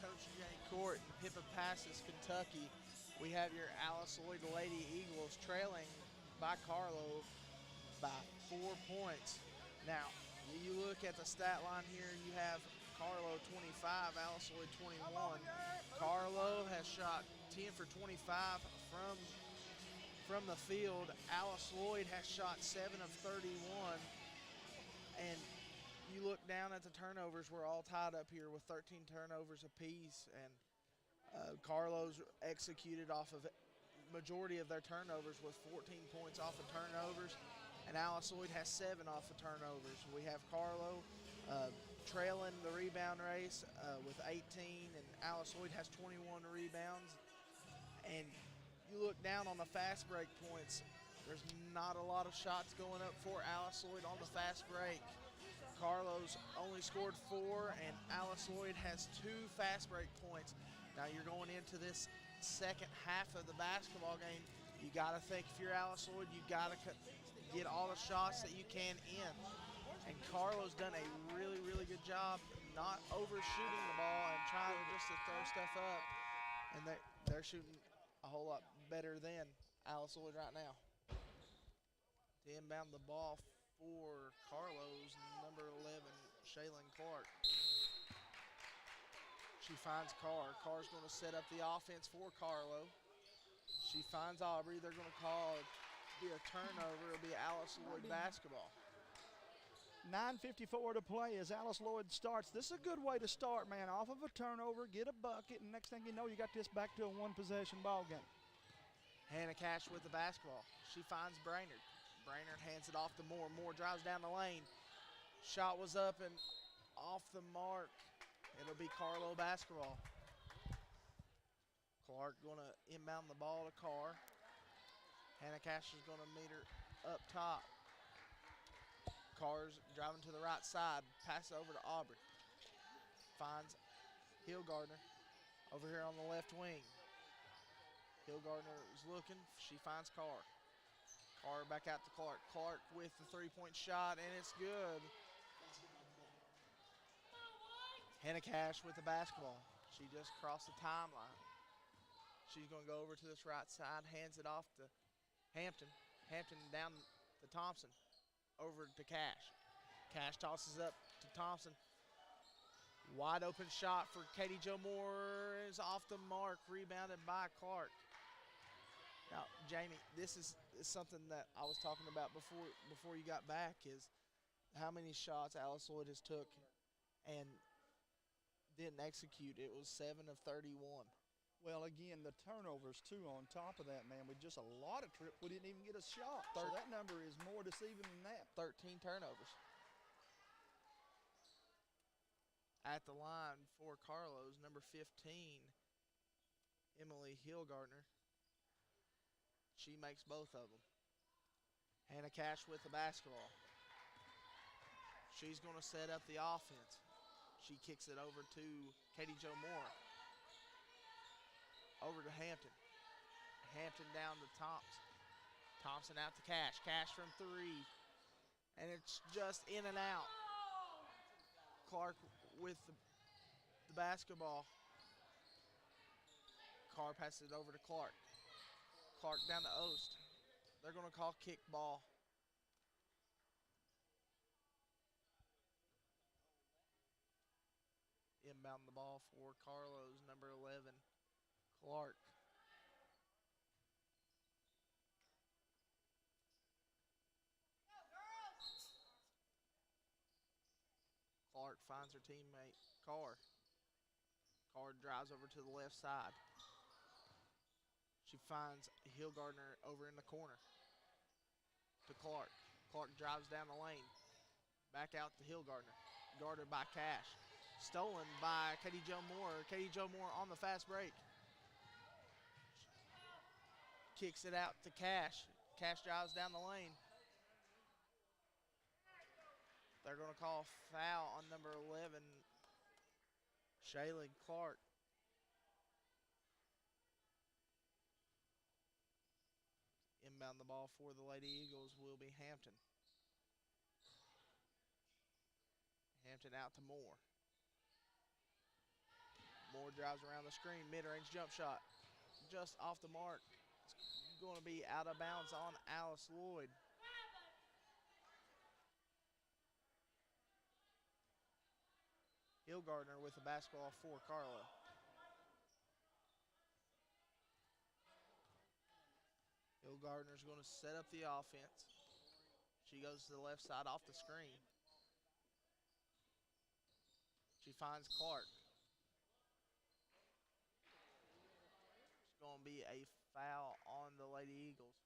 Coach Jay Court and Pippa Passes, Kentucky. We have your Alice Lloyd Lady Eagles trailing by Carlow by 4 points. Now, you look at the stat line here, you have Carlow 25, Alice Lloyd 21. Carlow has shot 10 for 25 from the field. Alice Lloyd has shot 7 of 31. And you look down at the turnovers, we're all tied up here with 13 turnovers apiece. And Carlow's executed off of majority of their turnovers with 14 points off of turnovers. And Alice Lloyd has 7 off of turnovers. We have Carlow trailing the rebound race with 18, and Alice Lloyd has 21 rebounds. And you look down on the fast break points, there's not a lot of shots going up for Alice Lloyd on the fast break. Carlow's only scored 4, and Alice Lloyd has 2 fast break points. Now you're going into this second half of the basketball game. You got to think, if you're Alice Lloyd, you got to get all the shots that you can in. And Carlow's done a really, really good job not overshooting the ball and trying just to throw stuff up. And they're shooting a whole lot better than Alice Lloyd right now. To inbound the ball for Carlow's number 11, Shaylin Clark. She finds Carr. Carr's going to set up the offense for Carlow. She finds Aubrey. They're going to call it be a turnover. It'll be Alice Lloyd basketball. 9:54 to play as Alice Lloyd starts. This is a good way to start, man. Off of a turnover, get a bucket, and next thing you know, you got this back to a one-possession ball game. Hannah Cash with the basketball. She finds Brainerd. Brainerd hands it off to Moore. Moore drives down the lane. Shot was up and off the mark. It'll be Carlow basketball. Clark going to inbound the ball to Carr. Hannah Cash is going to meet her up top. Carr's driving to the right side. Pass it over to Aubrey. Finds Hillgardner over here on the left wing. Hillgardner is looking. She finds Carr. Carr back out to Clark. Clark with the three-point shot, and it's good. Hannah Cash with the basketball. She just crossed the timeline. She's going to go over to this right side, hands it off to Hampton. Hampton down to Thompson. Over to Cash. Cash tosses up to Thompson. Wide open shot for Katie Jo Moore is off the mark, rebounded by Clark. Now, Jamie, this is something that I was talking about before you got back, is how many shots Alice Lloyd has took and didn't execute. It was 7 of 31. Well, again, the turnovers, too, on top of that, man. With just a lot of trips, we didn't even get a shot. So that number is more deceiving than that. 13 turnovers. At the line for Carlow's, number 15, Emily Hillgardner. She makes both of them. Hannah Cash with the basketball. She's going to set up the offense. She kicks it over to Katie Jo Moore. Over to Hampton. Hampton down to Thompson. Thompson out to Cash. Cash from 3. And it's just in and out. Clark with the basketball. Carr passes it over to Clark. Clark down to Oast. They're going to call kick ball. Inbound the ball for Carlow's number 11, Clark. Clark finds her teammate, Carr. Carr drives over to the left side. She finds Hillgardner over in the corner to Clark. Clark drives down the lane. Back out to Hillgardner. Guarded by Cash. Stolen by Katie Jo Moore. Katie Jo Moore on the fast break. Kicks it out to Cash. Cash drives down the lane. They're going to call foul on number 11, Shaylin Clark. Inbound the ball for the Lady Eagles will be Hampton. Hampton out to Moore. Moore drives around the screen, mid-range jump shot. Just off the mark. It's going to be out of bounds on Alice Lloyd. Hillgardner with the basketball for Carlow. Hillgardner's going to set up the offense. She goes to the left side off the screen. She finds Clark. It's going to be a foul on the Lady Eagles.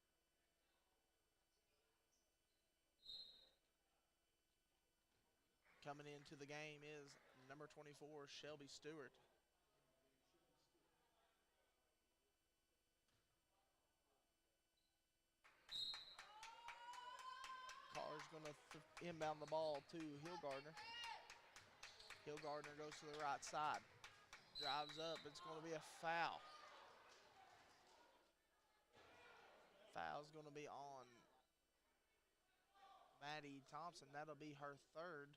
Coming into the game is number 24, Shelby Stewart. Carr's going to inbound the ball to Hillgardner. Hillgardner goes to the right side. Drives up. It's going to be a foul. Foul's going to be on Maddie Thompson. That'll be her third.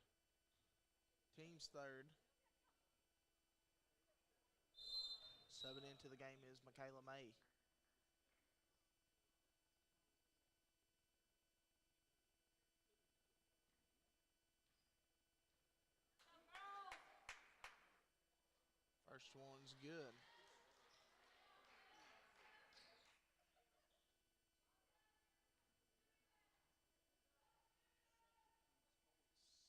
Team's third. Subbing into the game is Michaela May. First one's good.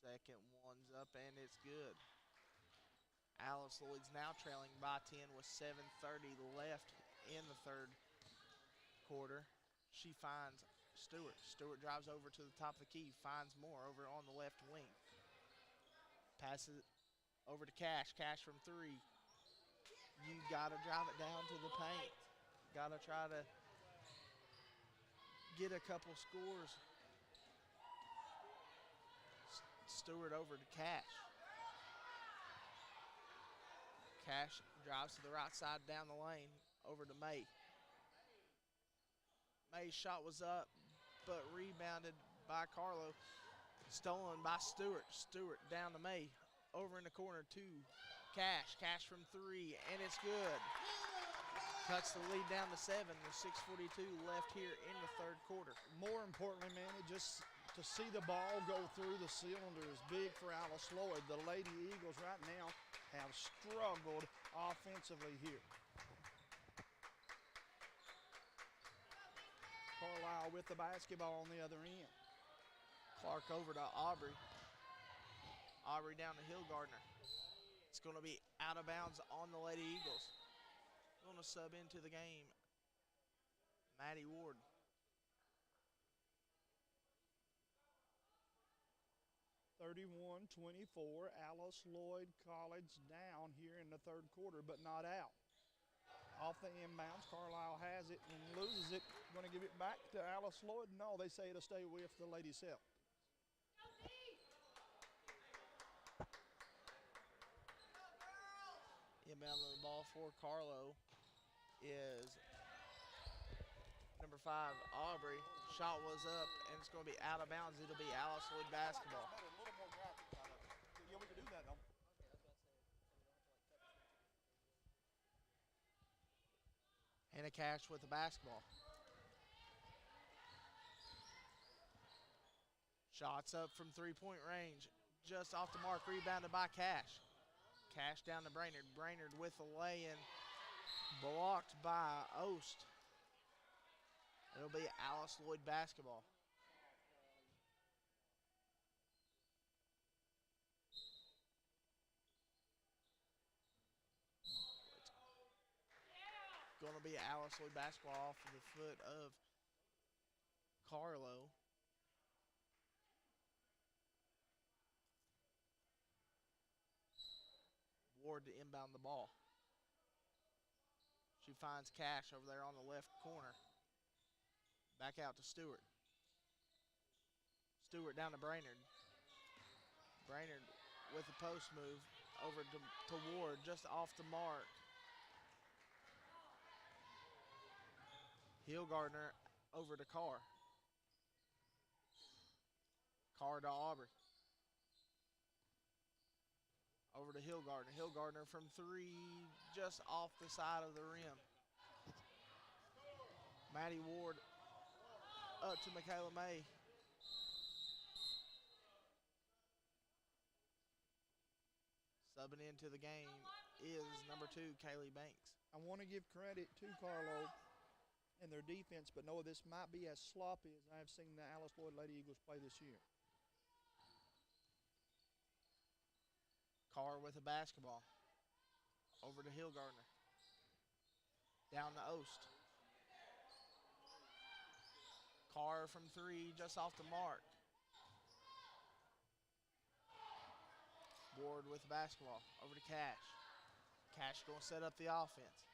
Second one's up and it's good. Alice Lloyd's now trailing by 10 with 7:30 left in the third quarter. She finds Stewart. Stewart drives over to the top of the key, finds Moore over on the left wing. Passes it over to Cash. Cash from three. You got to drive it down to the paint. Got to try to get a couple scores. Stewart over to Cash. Cash drives to the right side down the lane over to May. May's shot was up, but rebounded by Carlow. Stolen by Stewart. Stewart down to May. Over in the corner to Cash. Cash from three, and it's good. Cuts the lead down to 7 with 6:42 left here in the third quarter. More importantly, man, it just to see the ball go through the cylinder is big for Alice Lloyd. The Lady Eagles right now have struggled offensively here. Carlisle with the basketball on the other end. Clark over to Aubrey. Aubrey down to Hillgardner. It's going to be out of bounds on the Lady Eagles. Going to sub into the game, Maddie Ward. (31-24), Alice Lloyd College down here in the third quarter, but not out. Off the inbounds, Carlisle has it and loses it. Going to give it back to Alice Lloyd? No, they say it'll stay with the ladies' help. Inbound of the ball for Carlow is number 5, Aubrey. Shot was up, and it's going to be out of bounds. It'll be Alice Lloyd basketball. Yeah, we can do that, though. Hannah Cash with the basketball. Shots up from three-point range. Just off the mark, rebounded by Cash. Cash down to Brainerd. Brainerd with the lay-in. Blocked by Oast. It'll be Alice Lloyd basketball. It's going to be Alice Lloyd basketball off of the foot of Carlow. Ward to inbound the ball. She finds Cash over there on the left corner. Back out to Stewart. Stewart down to Brainerd. Brainerd with the post move over to Ward, just off the mark. Hillgardner over to Carr. Carr to Aubrey. Over to Hillgardner. Hillgardner from three, just off the side of the rim. Maddie Ward up to Michaela May. Subbing into the game is number 2, Kaylee Banks. I want to give credit to Carlow and their defense, but no, this might be as sloppy as I have seen the Alice Lloyd Lady Eagles play this year. Carr with a basketball. Over to Hillgardner. Down to Oast. Carr from three, just off the mark. Ward with the basketball. Over to Cash. Cash going to set up the offense.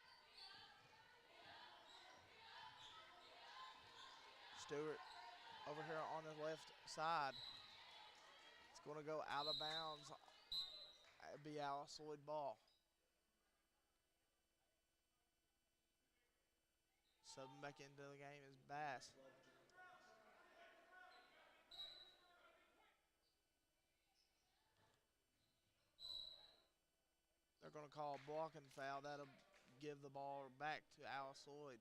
Stewart over here on the left side. It's going to go out of bounds. It'll be Alice Lloyd ball. Subbing back into the game is Bass. They're going to call a blocking foul. That'll give the ball back to Alice Lloyd.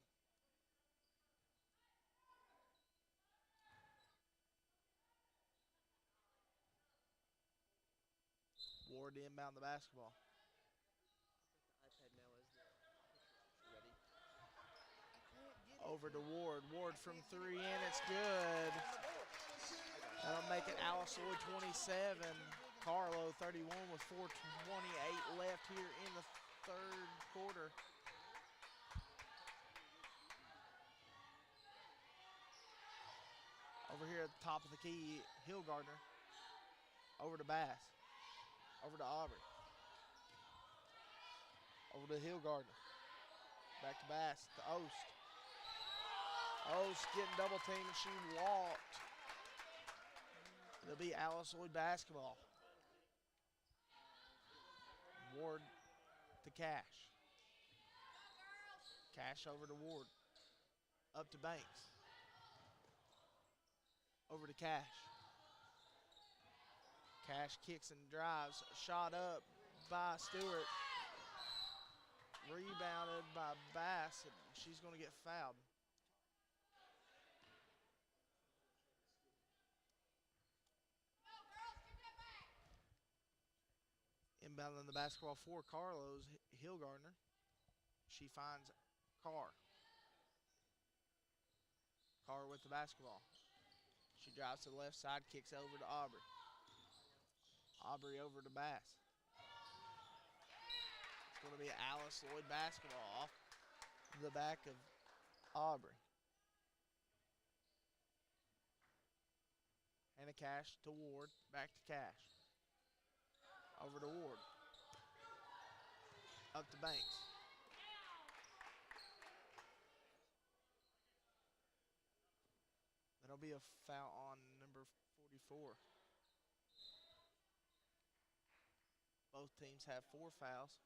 Ward to inbound the basketball. Over to Ward. Ward from three in. It's good. That'll make it Alice Lloyd 27. Carlow 31 with 4:28 left here in the third quarter. Over here at the top of the key, Hillgardner. Over to Bass. Over to Aubrey. Over to Hillgardner. Back to Bass, to Oast. Oast getting double teamed. She walked. It'll be Alice Lloyd basketball. Ward to Cash. Cash over to Ward. Up to Banks. Over to Cash. Cash kicks and drives. Shot up by Stewart. Rebounded by Bass. She's going to get fouled. Inbounding the basketball for Carlow's Hillgardner. She finds Carr. Carr with the basketball. She drives to the left side, kicks over to Aubrey. Aubrey over to Bass. It's going to be Alice Lloyd basketball off the back of Aubrey. And a Cash to Ward, back to Cash. Over to Ward. Up to Banks. That'll be a foul on number 44. Both teams have 4 fouls.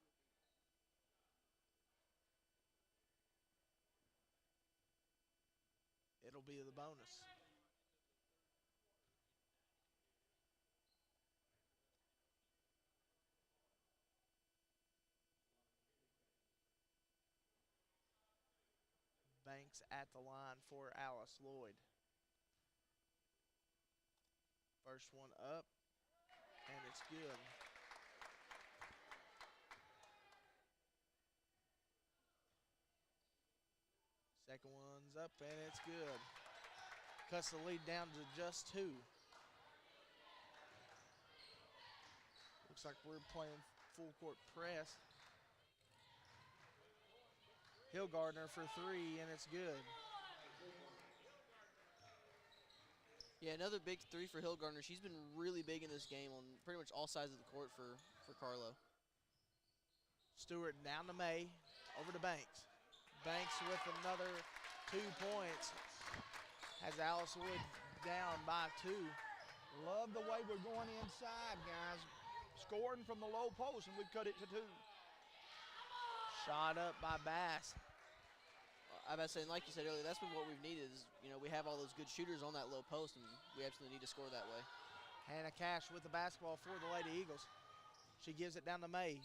It'll be the bonus. Banks at the line for Alice Lloyd. First one up, and it's good. Second one's up, and it's good. Cuts the lead down to just 2. Looks like we're playing full court press. Hillgardner for 3, and it's good. Yeah, another big 3 for Hillgardner. She's been really big in this game on pretty much all sides of the court for Carlow. Stewart down to May, over to Banks. Banks with another 2 points. Has Alice Lloyd down by 2. Love the way we're going inside, guys. Scoring from the low post, and we cut it to 2. Shot up by Bass. I was saying, like you said earlier, that's been what we've needed is, we have all those good shooters on that low post, and we absolutely need to score that way. Hannah Cash with the basketball for the Lady Eagles. She gives it down to May.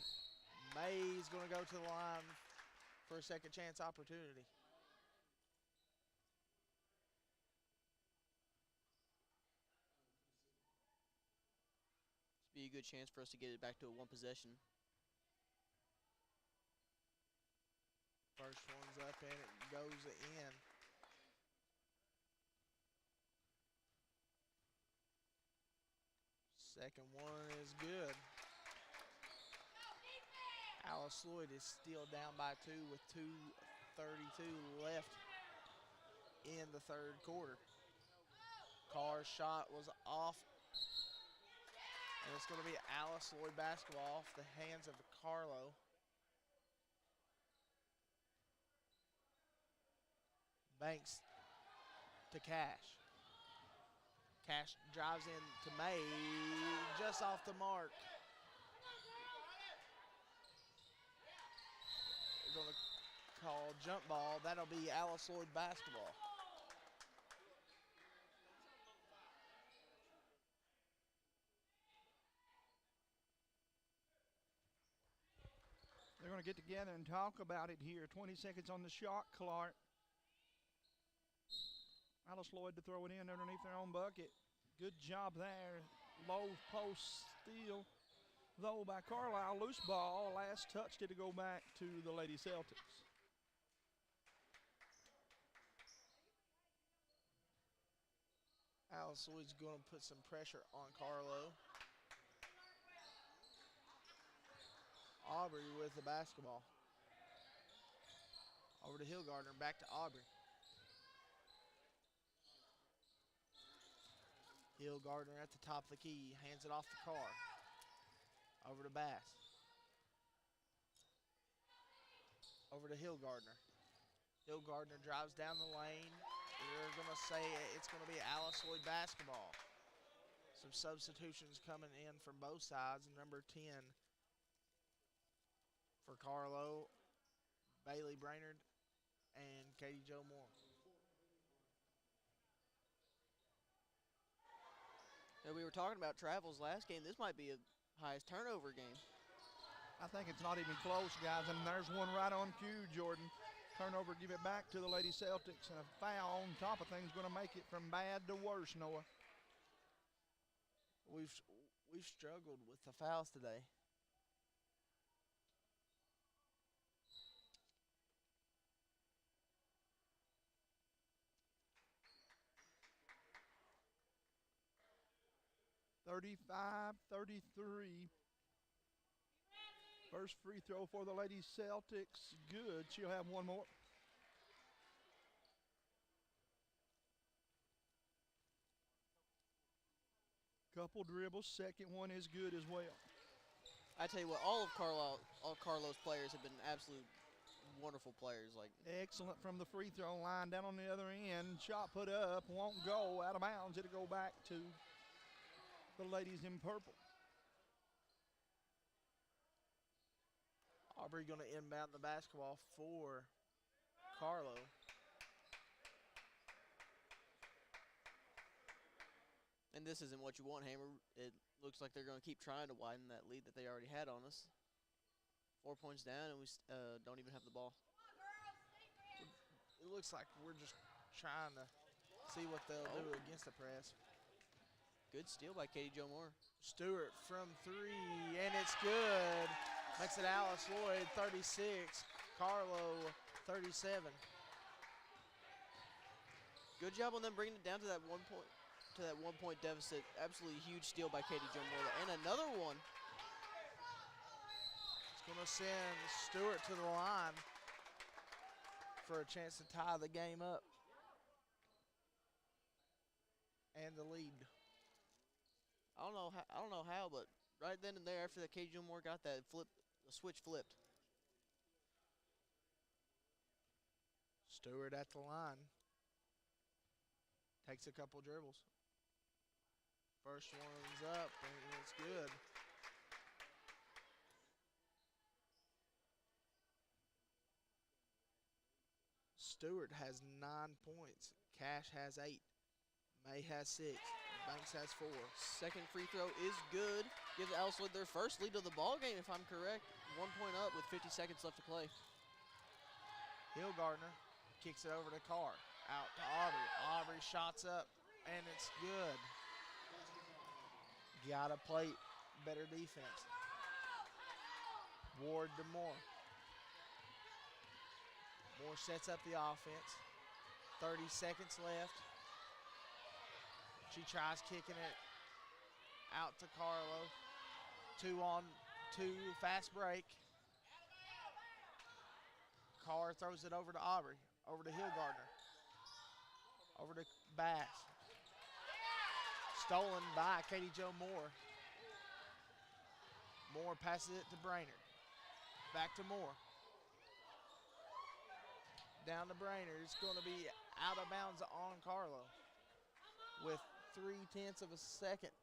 May's going to go to the line for a second chance opportunity. This would be a good chance for us to get it back to a one possession. First one's up and it goes in. Second one is good. Alice Lloyd is still down by 2 with 2:32 left in the third quarter. Carr's shot was off. And it's going to be Alice Lloyd basketball off the hands of Carlow. Banks to Cash. Cash drives in to May, just off the mark. They're going to call jump ball. That'll be Alice Lloyd basketball. They're going to get together and talk about it here. 20 seconds on the shot clock. Alice Lloyd to throw it in underneath their own bucket. Good job there. Low post steal, though, by Carlow. Loose ball. Last touch did to go back to the Lady Celtics. Alice Lloyd's going to put some pressure on Carlow. Aubrey with the basketball. Over to Hillgardner, back to Aubrey. Hillgardner at the top of the key, hands it off to Carr. Over to Bass. Over to Hillgardner. Hillgardner drives down the lane. They're going to say it's going to be Alice Lloyd basketball. Some substitutions coming in from both sides. Number 10 for Carlow, Bailey Brainerd, and Katie Jo Moore. Yeah, we were talking about travels last game. This might be a highest turnover game. I think it's not even close, guys, and there's one right on cue, Jordan. Turnover, give it back to the Lady Celtics, and a foul on top of things going to make it from bad to worse, Noah. We've struggled with the fouls today. (35-33). First free throw for the Lady Celtics. Good. She'll have one more. Couple dribbles. Second one is good as well. I tell you what, all Carlow's players have been absolute wonderful players. Like Excellent from the free throw line. Down on the other end. Shot put up. Won't go. Out of bounds. It'll go back to the ladies in purple. Aubrey going to inbound the basketball for Carlow. And this isn't what you want, Hammer. It looks like they're going to keep trying to widen that lead that they already had on us. 4 points down, and we don't even have the ball. It looks like we're just trying to see what they'll do against the press. Good steal by Katie Jo Moore. Stewart from 3, and it's good. Makes it Alice Lloyd 36, Carlow 37. Good job on them bringing it down to that 1 point. To that 1 point deficit. Absolutely huge steal by Katie Jo Moore. And another one. It's going to send Stewart to the line for a chance to tie the game up. And the lead. I don't know how, but right then and there after that Katie Jo Moore got that switch flipped. Stewart at the line. Takes a couple dribbles. First one's up, and it's good. Stewart has 9 points. Cash has 8. May has 6. Banks has 4. Second free throw is good. Gives Alice Lloyd their first lead of the ball game, if I'm correct. 1 point up with 50 seconds left to play. Hillgardner kicks it over to Carr. Out to Aubrey. Aubrey shots up, and it's good. Gotta play better defense. Ward to Moore. Moore sets up the offense. 30 seconds left. She tries kicking it out to Carlow. 2-on-2 fast break. Carr throws it over to Aubrey. Over to Hillgardner. Over to Bass. Stolen by Katie Jo Moore. Moore passes it to Brainerd. Back to Moore. Down to Brainerd. It's going to be out of bounds on Carlow with 0.3 of a second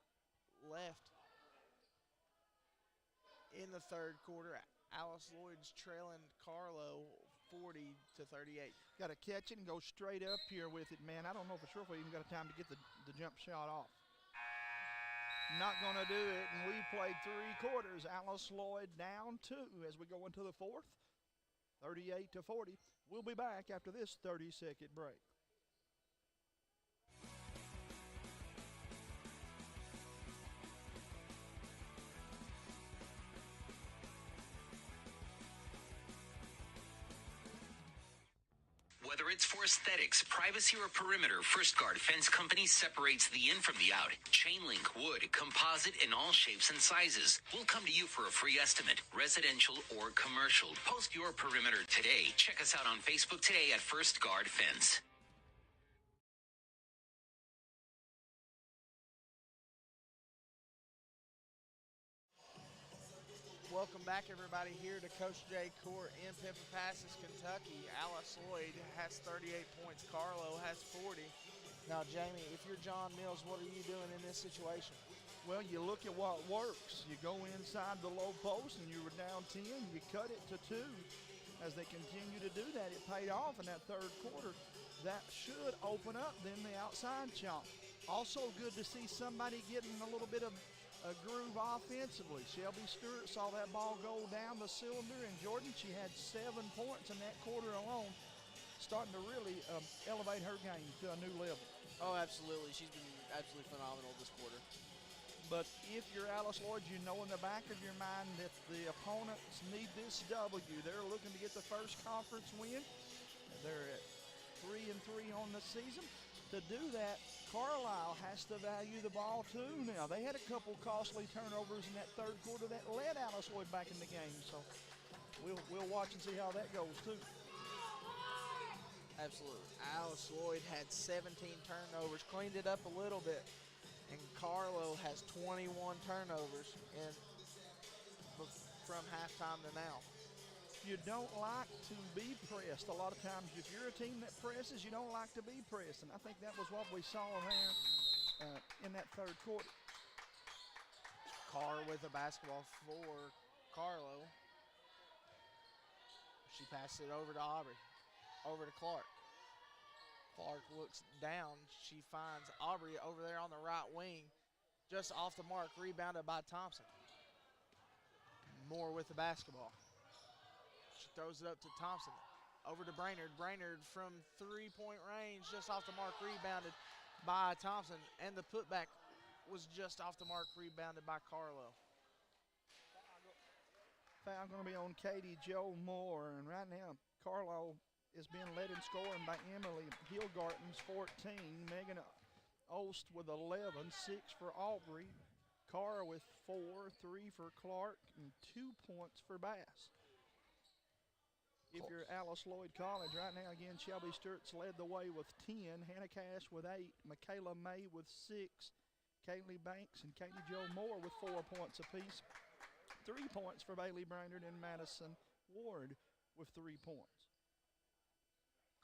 left in the third quarter. Alice Lloyd's trailing Carlow 40-38. Got to catch it and go straight up here with it, man. I don't know for sure if we even got a time to get the jump shot off. Not going to do it, and we played 3 quarters. Alice Lloyd down 2 as we go into the fourth, 38-40. We'll be back after this 30-second break. Whether it's for aesthetics, privacy, or perimeter, First Guard Fence Company separates the in from the out. Chain link, wood, composite, in all shapes and sizes. We'll come to you for a free estimate, residential or commercial. Post your perimeter today. Check us out on Facebook today at First Guard Fence. Welcome back, everybody, here to Coach J Court in Pippapassas, Kentucky. Alice Lloyd has 38 points. Carlow has 40. Now, Jamie, if you're John Mills, what are you doing in this situation? Well, you look at what works. You go inside the low post, and you were down 10. You cut it to 2. As they continue to do that, it paid off in that third quarter. That should open up then the outside shot. Also good to see somebody getting a little bit of a groove offensively. Shelby Stewart saw that ball go down the cylinder, and Jordan, she had 7 points in that quarter alone, starting to really elevate her game to a new level. Oh, absolutely. She's been absolutely phenomenal this quarter. But if you're Alice Lloyd, you know in the back of your mind that the opponents need this W. They're looking to get the first conference win. They're at 3-3 on the season. To do that, Carlisle has to value the ball too now. They had a couple costly turnovers in that third quarter that led Alice Lloyd back in the game. So we'll watch and see how that goes too. Absolutely. Alice Lloyd had 17 turnovers, cleaned it up a little bit, and Carlow has 21 turnovers from halftime to now. You don't like to be pressed. A lot of times, if you're a team that presses, you don't like to be pressed. And I think that was what we saw there in that third quarter. Carr with the basketball for Carlow. She passes it over to Aubrey. Over to Clark. Clark looks down. She finds Aubrey over there on the right wing. Just off the mark, rebounded by Thompson. Moore with the basketball. She throws it up to Thompson. Over to Brainerd. Brainerd from three-point range, just off the mark, rebounded by Thompson. And the putback was just off the mark, rebounded by Carlow. Foul going to be on Katie Jo Moore. And right now, Carlow is being led in scoring by Emily Hillgarten's 14. Megan Ost with 11, 6 for Aubrey. Carr with 4, 3 for Clark, and 2 points for Bass. If you're Alice Lloyd College right now, again, Shelby Stewart's led the way with 10, Hannah Cash with 8, Michaela May with 6, Kaylee Banks and Katie Jo Moore with 4 points apiece. 3 points for Bailey Brainerd and Madison Ward with 3 points.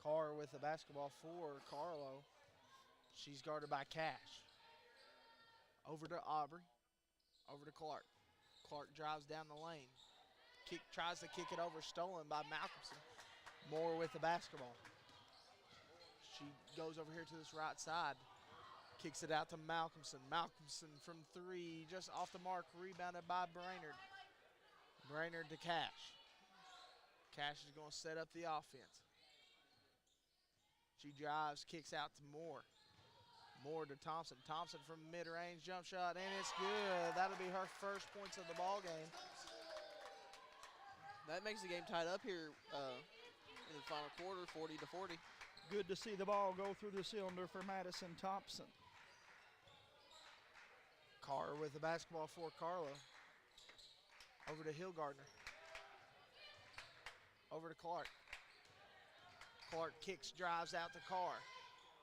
Carr with the basketball for Carlow. She's guarded by Cash. Over to Aubrey. Over to Clark. Clark drives down the lane. Tries to kick it over, stolen by Malcolmson. Moore with the basketball. She goes over here to this right side. Kicks it out to Malcolmson. Malcolmson from 3, just off the mark, rebounded by Brainerd. Brainerd to Cash. Cash is going to set up the offense. She drives, kicks out to Moore. Moore to Thompson. Thompson from mid-range jump shot, and it's good. That'll be her first points of the ball game. That makes the game tied up here in the final quarter, 40-40. Good to see the ball go through the cylinder for Madison Thompson. Carr with the basketball for Carlow. Over to Hillgardner. Over to Clark. Clark kicks, drives out to Carr.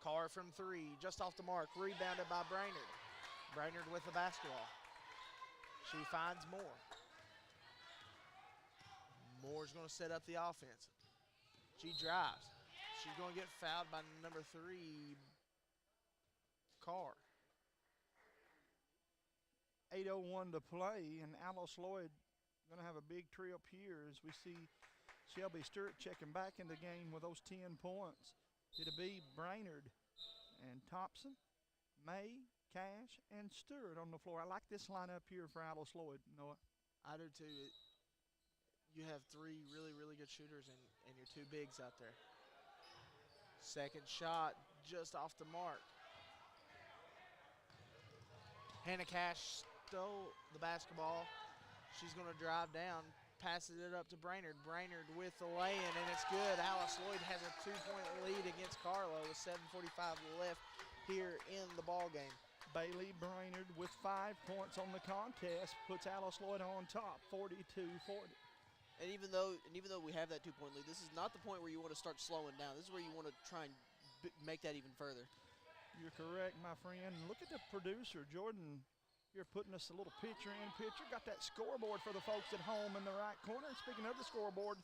Carr from 3, just off the mark, rebounded by Brainerd. Brainerd with the basketball. She finds Moore. Moore's going to set up the offense. She drives. She's going to get fouled by number 3, Carr. 8:01 to play, and Alice Lloyd going to have a big trip here as we see Shelby Stewart checking back in the game with those 10 points. It'll be Brainerd and Thompson, May, Cash, and Stewart on the floor. I like this lineup here for Alice Lloyd, Noah. I do too. You have 3 really, really good shooters and your 2 bigs out there. Second shot just off the mark. Hannah Cash stole the basketball. She's going to drive down, passes it up to Brainerd. Brainerd with the lay-in, and it's good. Alice Lloyd has a 2-point lead against Carlow with 7:45 left here in the ball game. Bailey Brainerd with 5 points on the contest puts Alice Lloyd on top, 42-40. And even though we have that 2-point lead, this is not the point where you want to start slowing down. This is where you want to try and make that even further. You're correct, my friend. Look at the producer, Jordan. You're putting us a little picture-in-picture. Got that scoreboard for the folks at home in the right corner. And speaking of the scoreboard,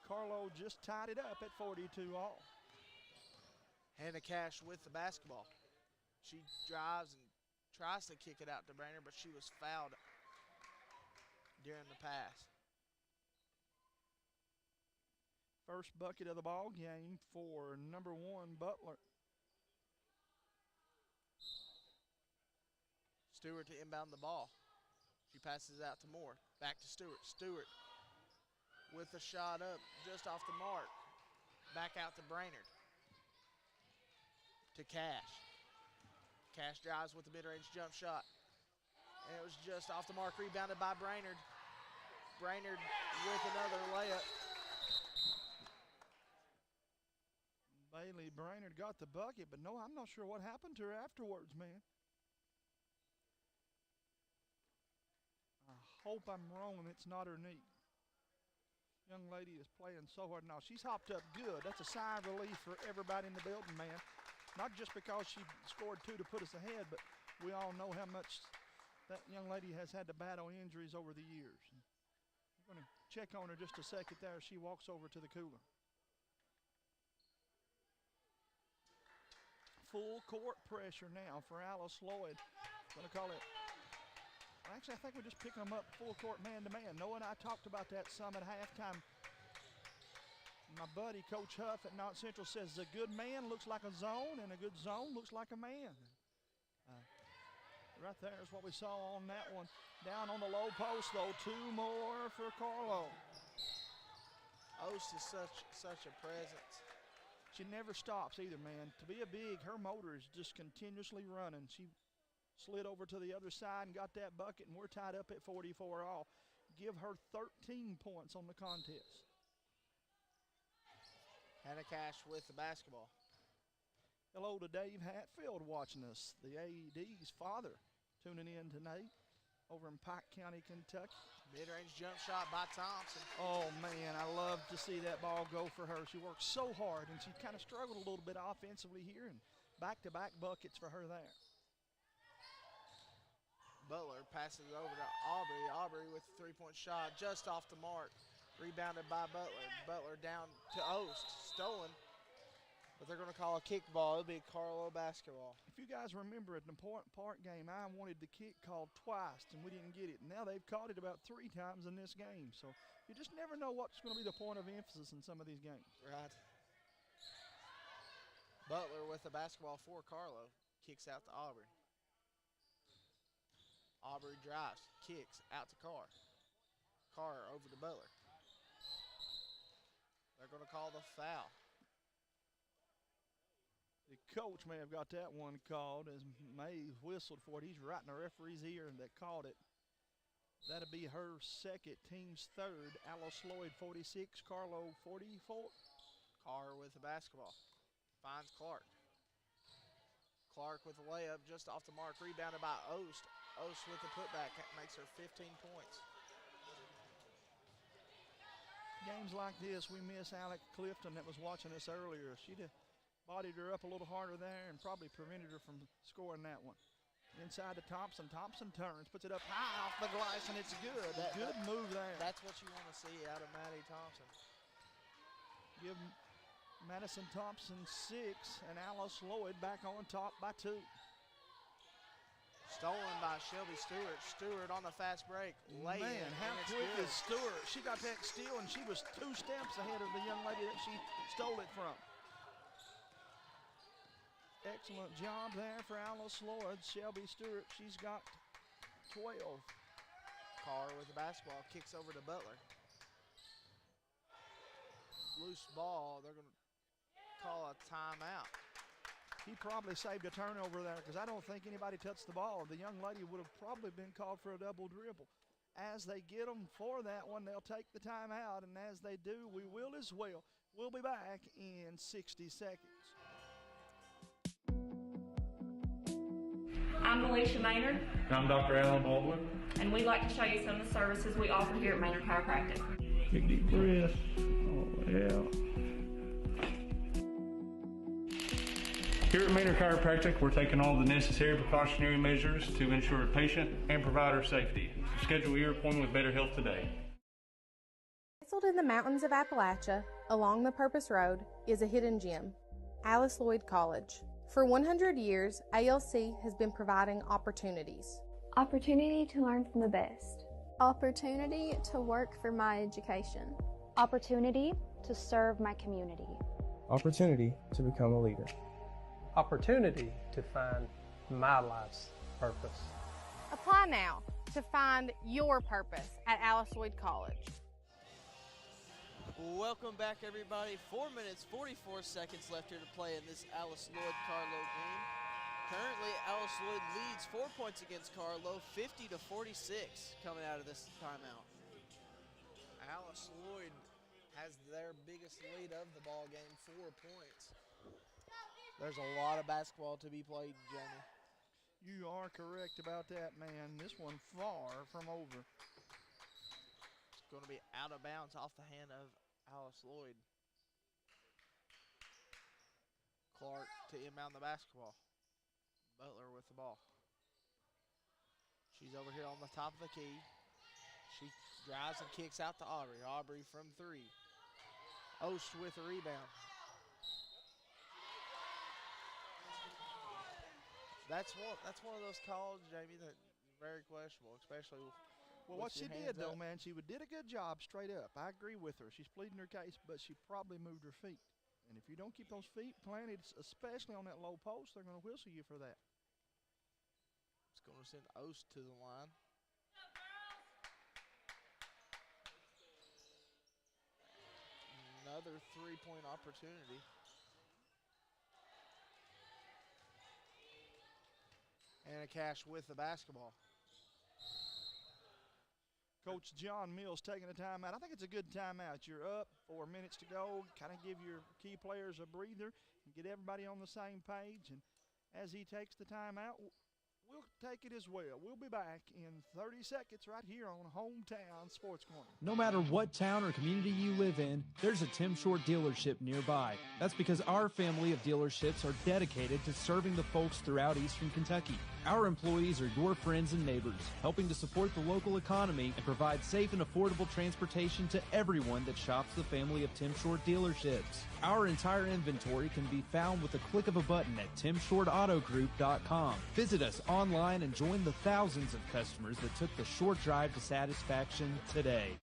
Carlow just tied it up at 42 all. Hannah Cash with the basketball. She drives and tries to kick it out to Brainerd, but she was fouled during the pass. First bucket of the ball game for number 1, Butler. Stewart to inbound the ball. She passes out to Moore. Back to Stewart. Stewart with the shot up just off the mark. Back out to Brainerd. To Cash. Cash drives with the mid-range jump shot. And it was just off the mark, rebounded by Brainerd. Brainerd with another layup. Bailey Brainerd got the bucket, but no, I'm not sure what happened to her afterwards, man. I hope I'm wrong and it's not her knee. Young lady is playing so hard now. She's hopped up good. That's a sigh of relief for everybody in the building, man. Not just because she scored 2 to put us ahead, but we all know how much that young lady has had to battle injuries over the years. I'm going to check on her just a second there as she walks over to the cooler. Full court pressure now for Alice Lloyd. Going to call it. Actually, I think we're just picking them up full court man-to-man. Noah and I talked about that some at halftime. My buddy, Coach Huff at North Central, says a good man looks like a zone, and a good zone looks like a man. Right there is what we saw on that one. Down on the low post, though, 2 more for Carlow. Ost is such a presence. She never stops either, man. To be a big, her motor is just continuously running. She slid over to the other side and got that bucket, and we're tied up at 44 all. Give her 13 points on the contest. Hannah Cash with the basketball. Hello to Dave Hatfield watching us, the AED's father, tuning in tonight over in Pike County, Kentucky. Mid-range jump shot by Thompson. Oh, man, I love to see that ball go for her. She works so hard, and she kind of struggled a little bit offensively here, and back-to-back buckets for her there. Butler passes over to Aubrey. Aubrey with a 3-point shot just off the mark. Rebounded by Butler. Butler down to Ost. Stolen. But they're going to call a kickball. It'll be Carlow basketball. If you guys remember at the Point Park game, I wanted the kick called twice, and we didn't get it. Now they've called it about 3 times in this game. So you just never know what's going to be the point of emphasis in some of these games. Right. Butler with the basketball for Carlow. kicks out to Aubrey. Aubrey drives, kicks out to Carr. Carr over to Butler. They're going to call the foul. The coach may have got that one called as May whistled for it. He's right in the referee's ear that called it. That'll be her second, team's third. Alice Lloyd 46, Carlow 44. Carr with the basketball. Finds Clark. Clark with a layup just off the mark. Rebounded by Ost. Ost with the putback makes her 15 points. Games like this, we miss Alec Clifton that was watching us earlier. She'd have bodied her up a little harder there and probably prevented her from scoring that one. Inside to Thompson. Thompson turns, puts it up high off the glass, and it's good. Good move there. That's what you want to see out of Maddie Thompson. Give Madison Thompson 6 and Alice Lloyd back on top by 2. Stolen by Shelby Stewart. Stewart on the fast break. Lay Man, in, how and it's quick good. is Stewart? She got that steal, and she was 2 steps ahead of the young lady that she stole it from. Excellent job there for Alice Lloyd. Shelby Stewart, she's got 12. Carr with the basketball, kicks over to Butler. Loose ball, they're going to call a timeout. He probably saved a turnover there because I don't think anybody touched the ball. The young lady would have probably been called for a double dribble. As they get them for that one, they'll take the timeout, and as they do, we will as well. We'll be back in 60 seconds. I'm Alicia Maynard, And I'm Dr. Alan Baldwin. and we'd like to show you some of the services we offer here at Maynard Chiropractic. Big deep breath. Oh, yeah. Here at Maynard Chiropractic, we're taking all the necessary precautionary measures to ensure patient and provider safety. So schedule your appointment with Better Health today. Nestled in the mountains of Appalachia, along the Purpose Road, is a hidden gem, Alice Lloyd College. For 100 years, ALC has been providing opportunities. Opportunity to learn from the best. Opportunity to work for my education. Opportunity to serve my community. Opportunity to become a leader. Opportunity to find my life's purpose. Apply now to find your purpose at Alice Lloyd College. Welcome back, everybody. 4 minutes, 44 seconds left here to play in this Alice Lloyd Carlow game. Currently, Alice Lloyd leads 4 points against Carlow, 50-46 coming out of this timeout. Alice Lloyd has their biggest lead of the ball game, 4 points. There's a lot of basketball to be played, Jamie. You are correct about that, man. This one far from over. It's going to be out of bounds off the hand of Alice Lloyd. Clark to inbound the basketball. Butler with the ball. She's over here on the top of the key. She drives and kicks out to Aubrey. Aubrey from 3. Ost with a rebound. That's one of those calls, Jamie, that very questionable, especially. Well, what she did, though, man, she did a good job straight up. I agree with her. She's pleading her case, but she probably moved her feet. And if you don't keep those feet planted, especially on that low post, they're going to whistle you for that. It's going to send Ost to the line. Another three-point opportunity. Anna Cash with the basketball. Coach John Mills taking a timeout. I think it's a good timeout. You're up, 4 minutes to go. Kind of give your key players a breather and get everybody on the same page. And as he takes the timeout, we'll take it as well. We'll be back in 30 seconds right here on Hometown Sports Corner. No matter what town or community you live in, there's a Tim Short dealership nearby. That's because our family of dealerships are dedicated to serving the folks throughout Eastern Kentucky. Our employees are your friends and neighbors, helping to support the local economy and provide safe and affordable transportation to everyone that shops the family of Tim Short dealerships. Our entire inventory can be found with a click of a button at timshortautogroup.com. Visit us online and join the thousands of customers that took the short drive to satisfaction today.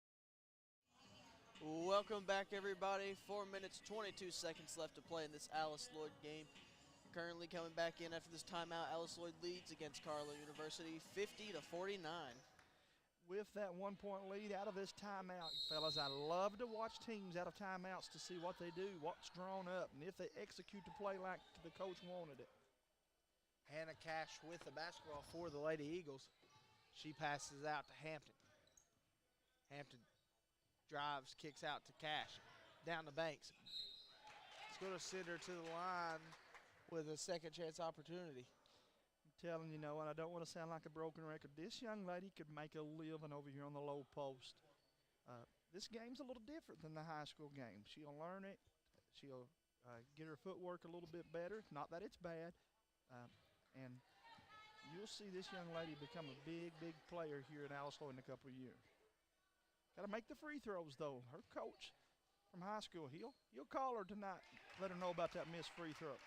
Welcome back, everybody. 4 minutes, 22 seconds left to play in this Alice Lloyd game. Currently coming back in after this timeout, Alice Lloyd leads against Carlow University 50-49. With that 1-point lead out of this timeout, fellas, I love to watch teams out of timeouts to see what they do, what's drawn up, and if they execute the play like the coach wanted it. Hannah Cash with the basketball for the Lady Eagles. She passes out to Hampton. Hampton drives, kicks out to Cash. Down the Banks. It's going to send her to the line with a second chance opportunity. I'm telling you, and I don't want to sound like a broken record, this young lady could make a living over here on the low post. This game's a little different than the high school game. She'll learn it. She'll get her footwork a little bit better. Not that it's bad. And you'll see this young lady become a big, big player here at Alice Lloyd in a couple of years. Got to make the free throws, though. Her coach from high school, he'll call her tonight, let her know about that missed free throw.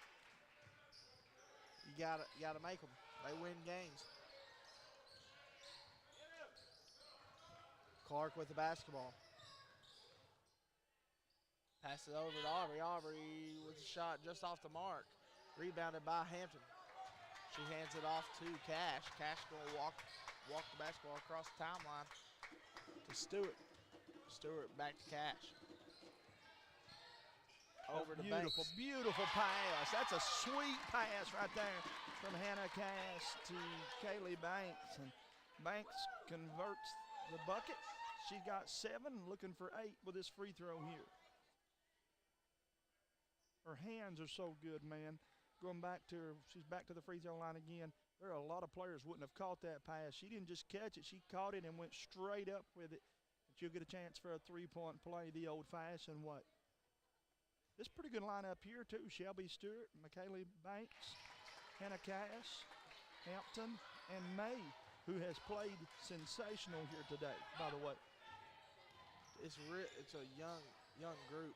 You gotta make them. They win games. Clark with the basketball. Pass it over to Aubrey. Aubrey with a shot just off the mark. Rebounded by Hampton. She hands it off to Cash. Cash going to walk the basketball across the timeline to Stewart. Stewart back to Cash. Over to Banks. Beautiful pass. That's a sweet pass right there from Hannah Cash to Kaylee Banks. And Banks converts the bucket. She got 7, looking for 8 with this free throw here. Her hands are so good, man. Going back to her, she's back to the free throw line again. There are a lot of players wouldn't have caught that pass. She didn't just catch it. She caught it and went straight up with it. But you'll get a chance for a three-point play the old-fashioned way. This pretty good lineup here, too. Shelby Stewart, McKaylee Banks, Hannah Cash, Hampton, and May, who has played sensational here today, by the way. It's a young group.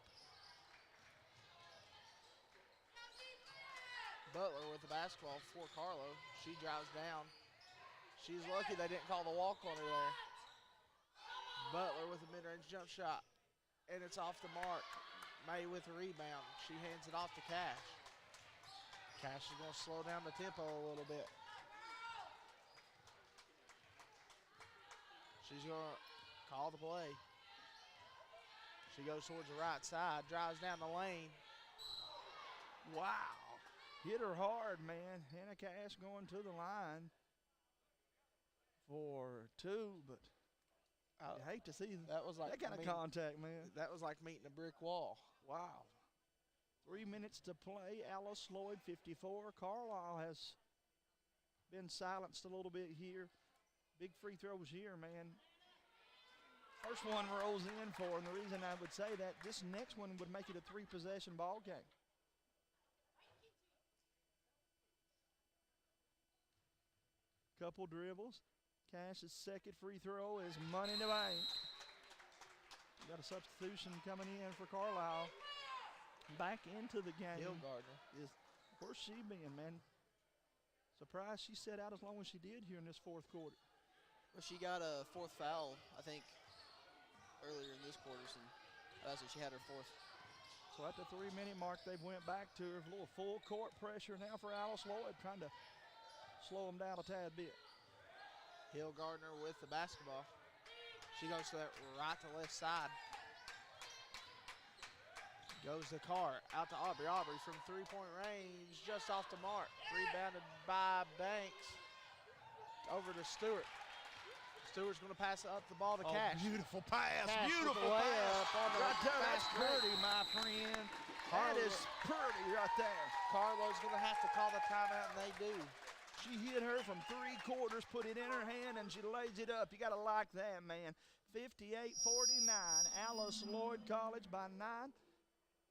Butler with the basketball for Carlow. She drives down. She's lucky they didn't call the walk on her there. Butler with a mid-range jump shot, and it's off the mark. May with the rebound. She hands it off to Cash. Cash is going to slow down the tempo a little bit. She's going to call the play. She goes towards the right side, drives down the lane. Wow. Hit her hard, man. Hannah Cash going to the line for 2, but you hate to see that kind of contact, man. That was like meeting a brick wall. Wow. 3 minutes to play. Alice Lloyd 54. Carlow has been silenced a little bit here. Big free throws here, man. First one rolls in for, and the reason I would say that, this next one would make it a 3-possession ball game. Couple dribbles. Cash's second free throw is money in the bank. Got a substitution coming in for Carlow. Back into the game. Hillgardner. Where's she been, man? Surprised she sat out as long as she did here in this fourth quarter. Well, she got a 4th foul, I think, earlier in this quarter, and that's when she had her 4th. So at the 3-minute mark, they've went back to her. A little full court pressure now for Alice Lloyd, trying to slow them down a tad bit. Hillgardner with the basketball. She goes to that right to left side. Goes to Carr, out to Aubrey. Aubrey from 3-point range, just off the mark. Rebounded by Banks. Over to Stewart. Stewart's going to pass up the ball to Cash. Beautiful pass. Cash Beautiful pass. Right there, that's pretty, my friend. That is pretty right there. Carlow's going to have to call the timeout, and they do. She hit her from 3 quarters, put it in her hand, and she lays it up. You got to like that, man. 58-49, Alice Lloyd College by 9.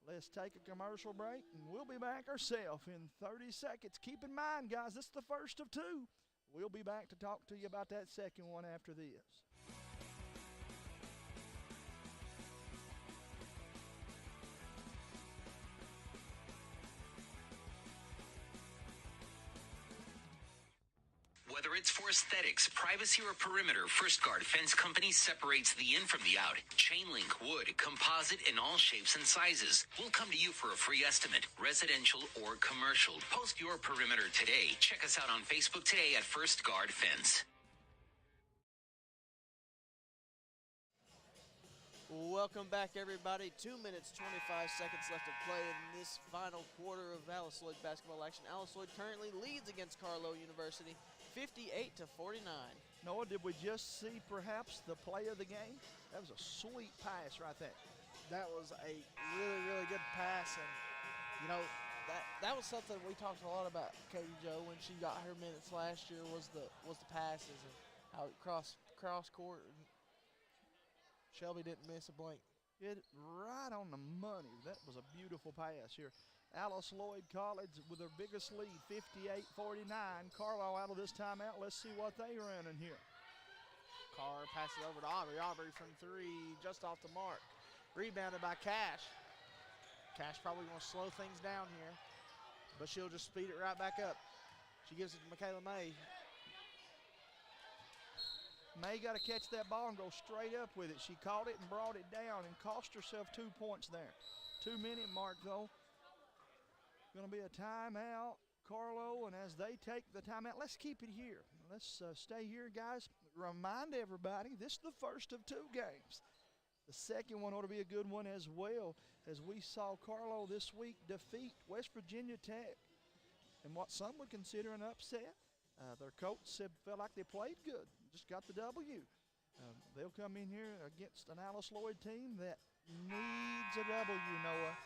Let's take a commercial break, and we'll be back ourselves in 30 seconds. Keep in mind, guys, this is the first of 2. We'll be back to talk to you about that second one after this. Whether it's for aesthetics, privacy, or perimeter, First Guard Fence Company separates the in from the out. Chain link, wood, composite, in all shapes and sizes. We'll come to you for a free estimate, residential or commercial. Post your perimeter today. Check us out on Facebook today at First Guard Fence. Welcome back, everybody. 2 minutes, 25 seconds left to play in this final quarter of Alice Lloyd basketball action. Alice Lloyd currently leads against Carlow University, 58-49. Noah, did we just see perhaps the play of the game? That was a sweet pass right there. That was a really, really good pass, and you know that was something we talked a lot about, Katie Jo, when she got her minutes last year was the passes and how it cross court. And Shelby didn't miss a blink. It right on the money. That was a beautiful pass here. Alice Lloyd College with their biggest lead, 58-49. Carlow out of this timeout. Let's see what they running here. Carr passes over to Aubrey. Aubrey from three, just off the mark. Rebounded by Cash. Cash probably going to slow things down here, but she'll just speed it right back up. She gives it to Michaela May. May got to catch that ball and go straight up with it. She caught it and brought it down and cost herself 2 points there. 2 minute mark though. Going to be a timeout, Carlow, and as they take the timeout, let's keep it here. Let's stay here, guys. Remind everybody, this is the first of 2 games. The second one ought to be a good one as well, as we saw Carlow this week defeat West Virginia Tech in what some would consider an upset. Their coach felt like they played good, just got the W. They'll come in here against an Alice Lloyd team that needs a W, Noah.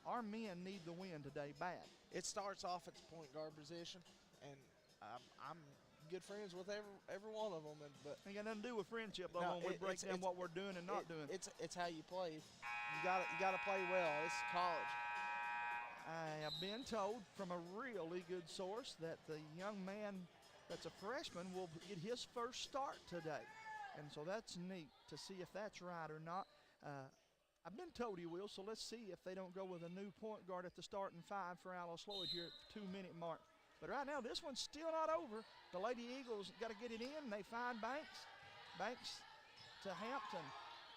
Our men need the win today bad. It starts off at the point guard position, and I'm good friends with every one of them. But ain't got nothing to do with friendship, though, when we break down what we're doing and not doing. It's how you play. You got to play well. It's college. I have been told from a really good source that the young man that's a freshman will get his first start today. And so that's neat to see if that's right or not. I've been told he will, so let's see if they don't go with a new point guard at the starting 5 for Alice Lloyd here at the 2 minute mark. But right now, this one's still not over. The Lady Eagles got to get it in. They find Banks. Banks to Hampton.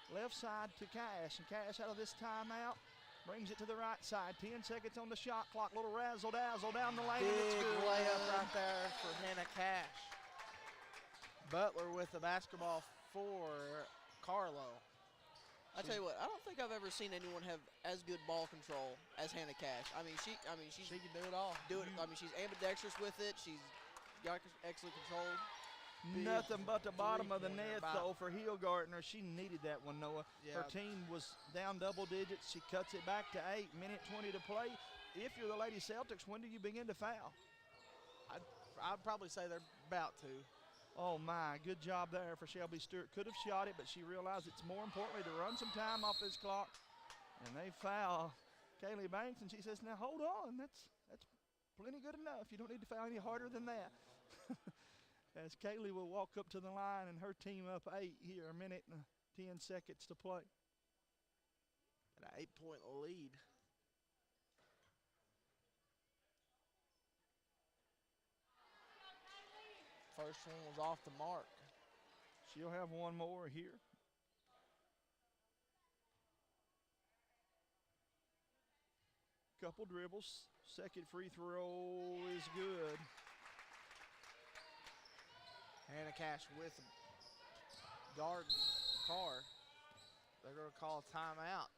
Left side to Cash. And Cash out of this timeout. Brings it to the right side. 10 seconds on the shot clock. Little razzle-dazzle down the lane. Big layup right there for Hannah Cash. Butler with the basketball for Carlow. I tell you what, I don't think I've ever seen anyone have as good ball control as Hannah Cash. She can do it all. She's ambidextrous with it. She's got excellent control. Nothing but the bottom of the net, though, for Hillgartner. She needed that one, Noah. Yeah. Her team was down double digits. She cuts it back to 8. Minute 20 to play. If you're the Lady Celtics, when do you begin to foul? I'd probably say they're about to. Oh, my. Good job there for Shelby Stewart. Could have shot it, but she realized it's more importantly to run some time off this clock. And they foul Kaylee Banks, and she says, now, hold on. That's plenty good enough. You don't need to foul any harder than that. As Kaylee will walk up to the line and her team up 8 here, a minute and 10 seconds to play. An 8-point lead. First one was off the mark. She'll have one more here. Couple dribbles. Second free throw is good. Hannah Cash with guard Carr. They're going to call a timeout.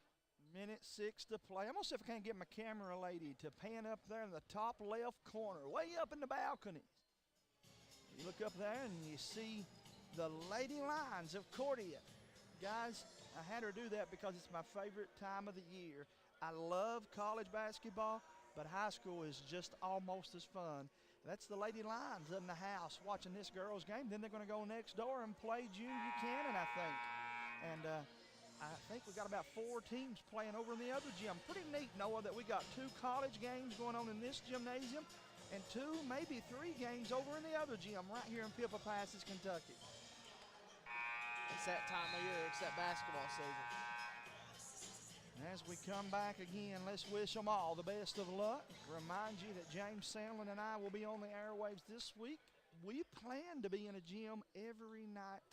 Minute 6 to play. I'm going to see if I can't get my camera lady to pan up there in the top left corner, way up in the balcony. You look up there and you see the Lady Lions of Cordia. Guys, I had her do that because it's my favorite time of the year. I love college basketball, but high school is just almost as fun. That's the Lady Lions in the house watching this girls' game. Then they're going to go next door and play Junior Buchanan, I think. And I think we got about 4 teams playing over in the other gym. Pretty neat, Noah, that we got 2 college games going on in this gymnasium and 2, maybe 3 games over in the other gym right here in Pippa Passes, Kentucky. It's that time of year. It's that basketball season. As we come back again, let's wish them all the best of luck. Remind you that James Sandlin and I will be on the airwaves this week we plan to be in a gym every night.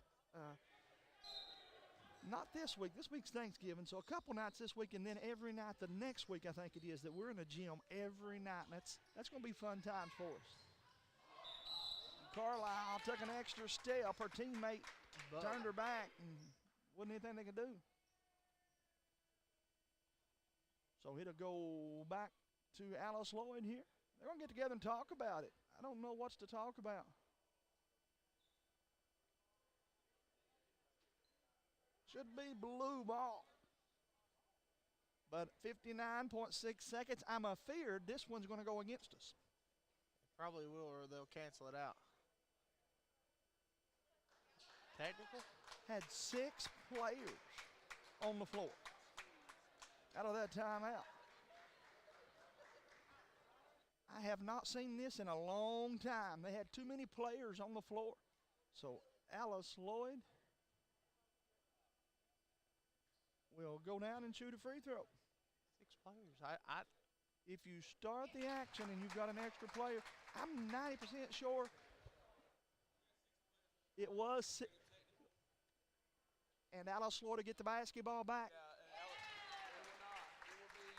Not this week. This week's Thanksgiving, so a couple nights this week, and then every night the next week, I think it is, that we're in a gym every night. And that's going to be fun times for us. Carlisle took an extra step. Her teammate turned her back, and wasn't anything they could do. So it'll go back to Alice Lloyd here. They're going to get together and talk about it. I don't know what's to talk about. Should be blue ball. But 59.6 seconds. I'm afeared this one's going to go against us. Probably will, or they'll cancel it out. Technical? Had 6 players on the floor out of that timeout. I have not seen this in a long time. They had too many players on the floor. So Alice Lloyd will go down and shoot a free throw. 6 players. If you start the action and you've got an extra player, I'm 90% sure it was. And Alice Lloyd to get the basketball back. It will be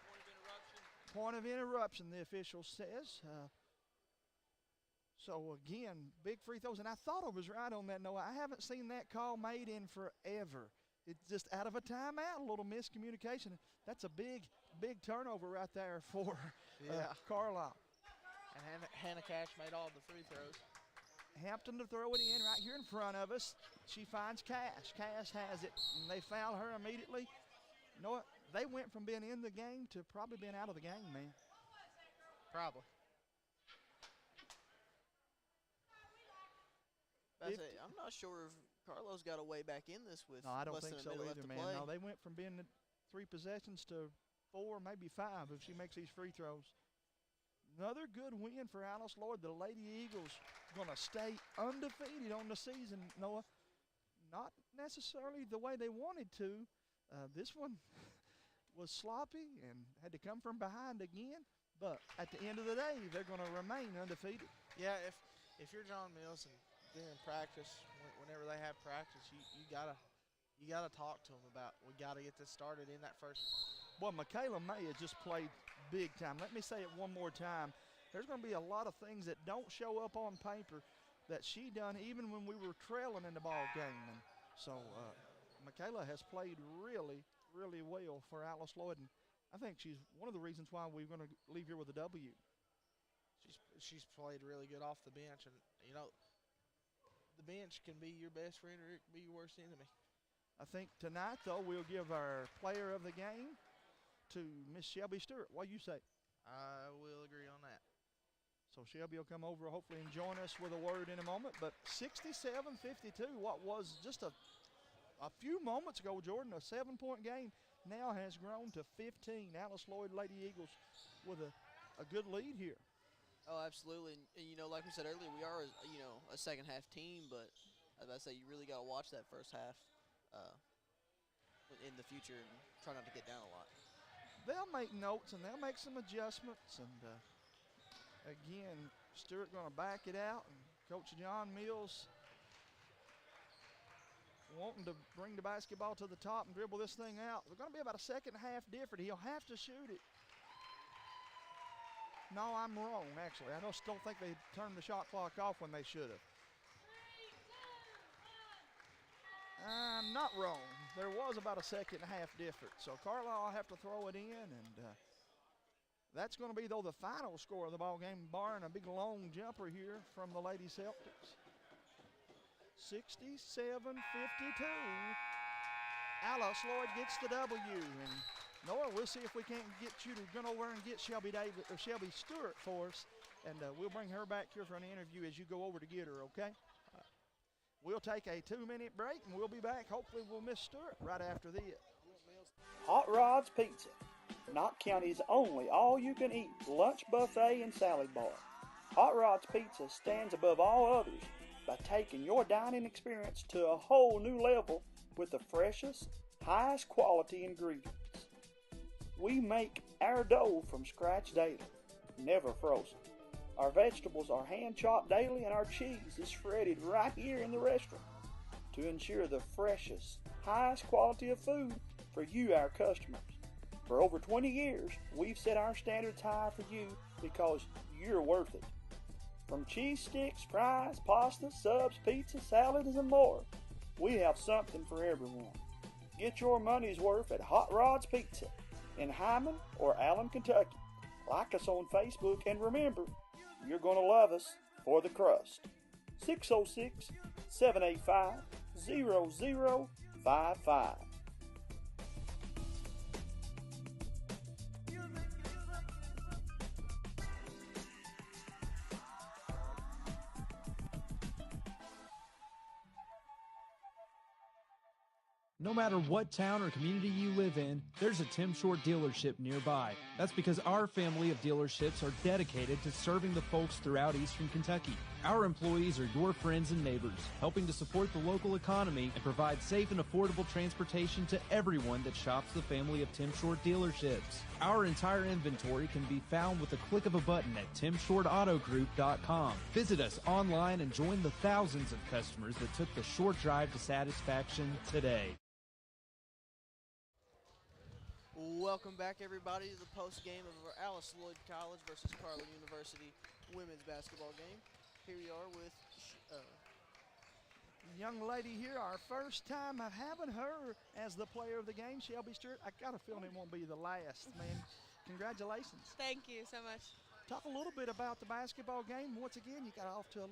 point of interruption. Point of interruption, the official says. So again, big free throws. And I thought I was right on that, Noah. I haven't seen that call made in forever. It's just out of a timeout, a little miscommunication. That's a big turnover right there for Carlow. And Hannah Cash made all the free throws. Hampton to throw it in right here in front of us. She finds Cash. Cash has it, and they foul her immediately. You know what? They went from being in the game to probably being out of the game, man. Probably. I'm not sure if Carlow's got a way back in this with no, I don't less think than so a minute either, left to man. play. No, they went from being 3 possessions to 4, maybe 5 if she makes these free throws. Another good win for Alice Lloyd. The Lady Eagles going to stay undefeated on the season, Noah. Not necessarily the way they wanted to. This one was sloppy and had to come from behind again. But at the end of the day, they're going to remain undefeated. Yeah, if you're John Mills and during practice, whenever they have practice, you gotta talk to them about, we gotta get this started in that first. Well, Michaela May has just played big time. Let me say it one more time. There's going to be a lot of things that don't show up on paper that she done even when we were trailing in the ball game. And so Michaela has played really, really well for Alice Lloyd, and I think she's one of the reasons why we're going to leave here with a W. She's played really good off the bench, and you know, the bench can be your best friend or it can be your worst enemy. I think tonight, though, we'll give our player of the game to Miss Shelby Stewart. What do you say? I will agree on that. So Shelby will come over hopefully and join us with a word in a moment. But 67-52, what was just a few moments ago, Jordan, a 7-point game, now has grown to 15. Alice Lloyd Lady Eagles with a good lead here. Oh, absolutely. And you know, like we said earlier, we are, a second-half team, but as I say, you really got to watch that first half in the future and try not to get down a lot. They'll make notes and they'll make some adjustments. And, again, Stewart going to back it out. And Coach John Mills wanting to bring the basketball to the top and dribble this thing out. They're going to be about a second half different. He'll have to shoot it. No, I'm wrong, actually. I just don't think they turned the shot clock off when they should have. I'm not wrong. There was about a second and a half difference. So Carlow will have to throw it in, and that's going to be, though, the final score of the ball game, barring a big long jumper here from the Lady Celtics. 67-52. Alice Lloyd gets the W, and Noah, we'll see if we can't get you to run over and get Shelby Stewart for us, and we'll bring her back here for an interview as you go over to get her, okay? We'll take a 2-minute break, and we'll be back. Hopefully we'll miss Stewart right after this. Hot Rods Pizza, Knott County's only all-you-can-eat lunch buffet and salad bar. Hot Rods Pizza stands above all others by taking your dining experience to a whole new level with the freshest, highest quality ingredients. We make our dough from scratch daily, never frozen. Our vegetables are hand-chopped daily, and our cheese is shredded right here in the restaurant to ensure the freshest, highest quality of food for you, our customers. For over 20 years, we've set our standards high for you because you're worth it. From cheese sticks, fries, pasta, subs, pizza, salads, and more, we have something for everyone. Get your money's worth at Hot Rods Pizza in Hyman or Allen, Kentucky. Like us on Facebook, and remember, you're going to love us for the crust. 606-785-0055. No matter what town or community you live in, there's a Tim Short dealership nearby. That's because our family of dealerships are dedicated to serving the folks throughout Eastern Kentucky. Our employees are your friends and neighbors, helping to support the local economy and provide safe and affordable transportation to everyone that shops the family of Tim Short dealerships. Our entire inventory can be found with the click of a button at timshortautogroup.com. Visit us online and join the thousands of customers that took the short drive to satisfaction today. Welcome back, everybody, to the post game of our Alice Lloyd College versus Carlow University women's basketball game. Here we are with young lady here, our first time of having her as the player of the game, Shelby Stewart. I got a feeling it won't be the last, man. Congratulations. Thank you so much. Talk a little bit about the basketball game. Once again, you got off to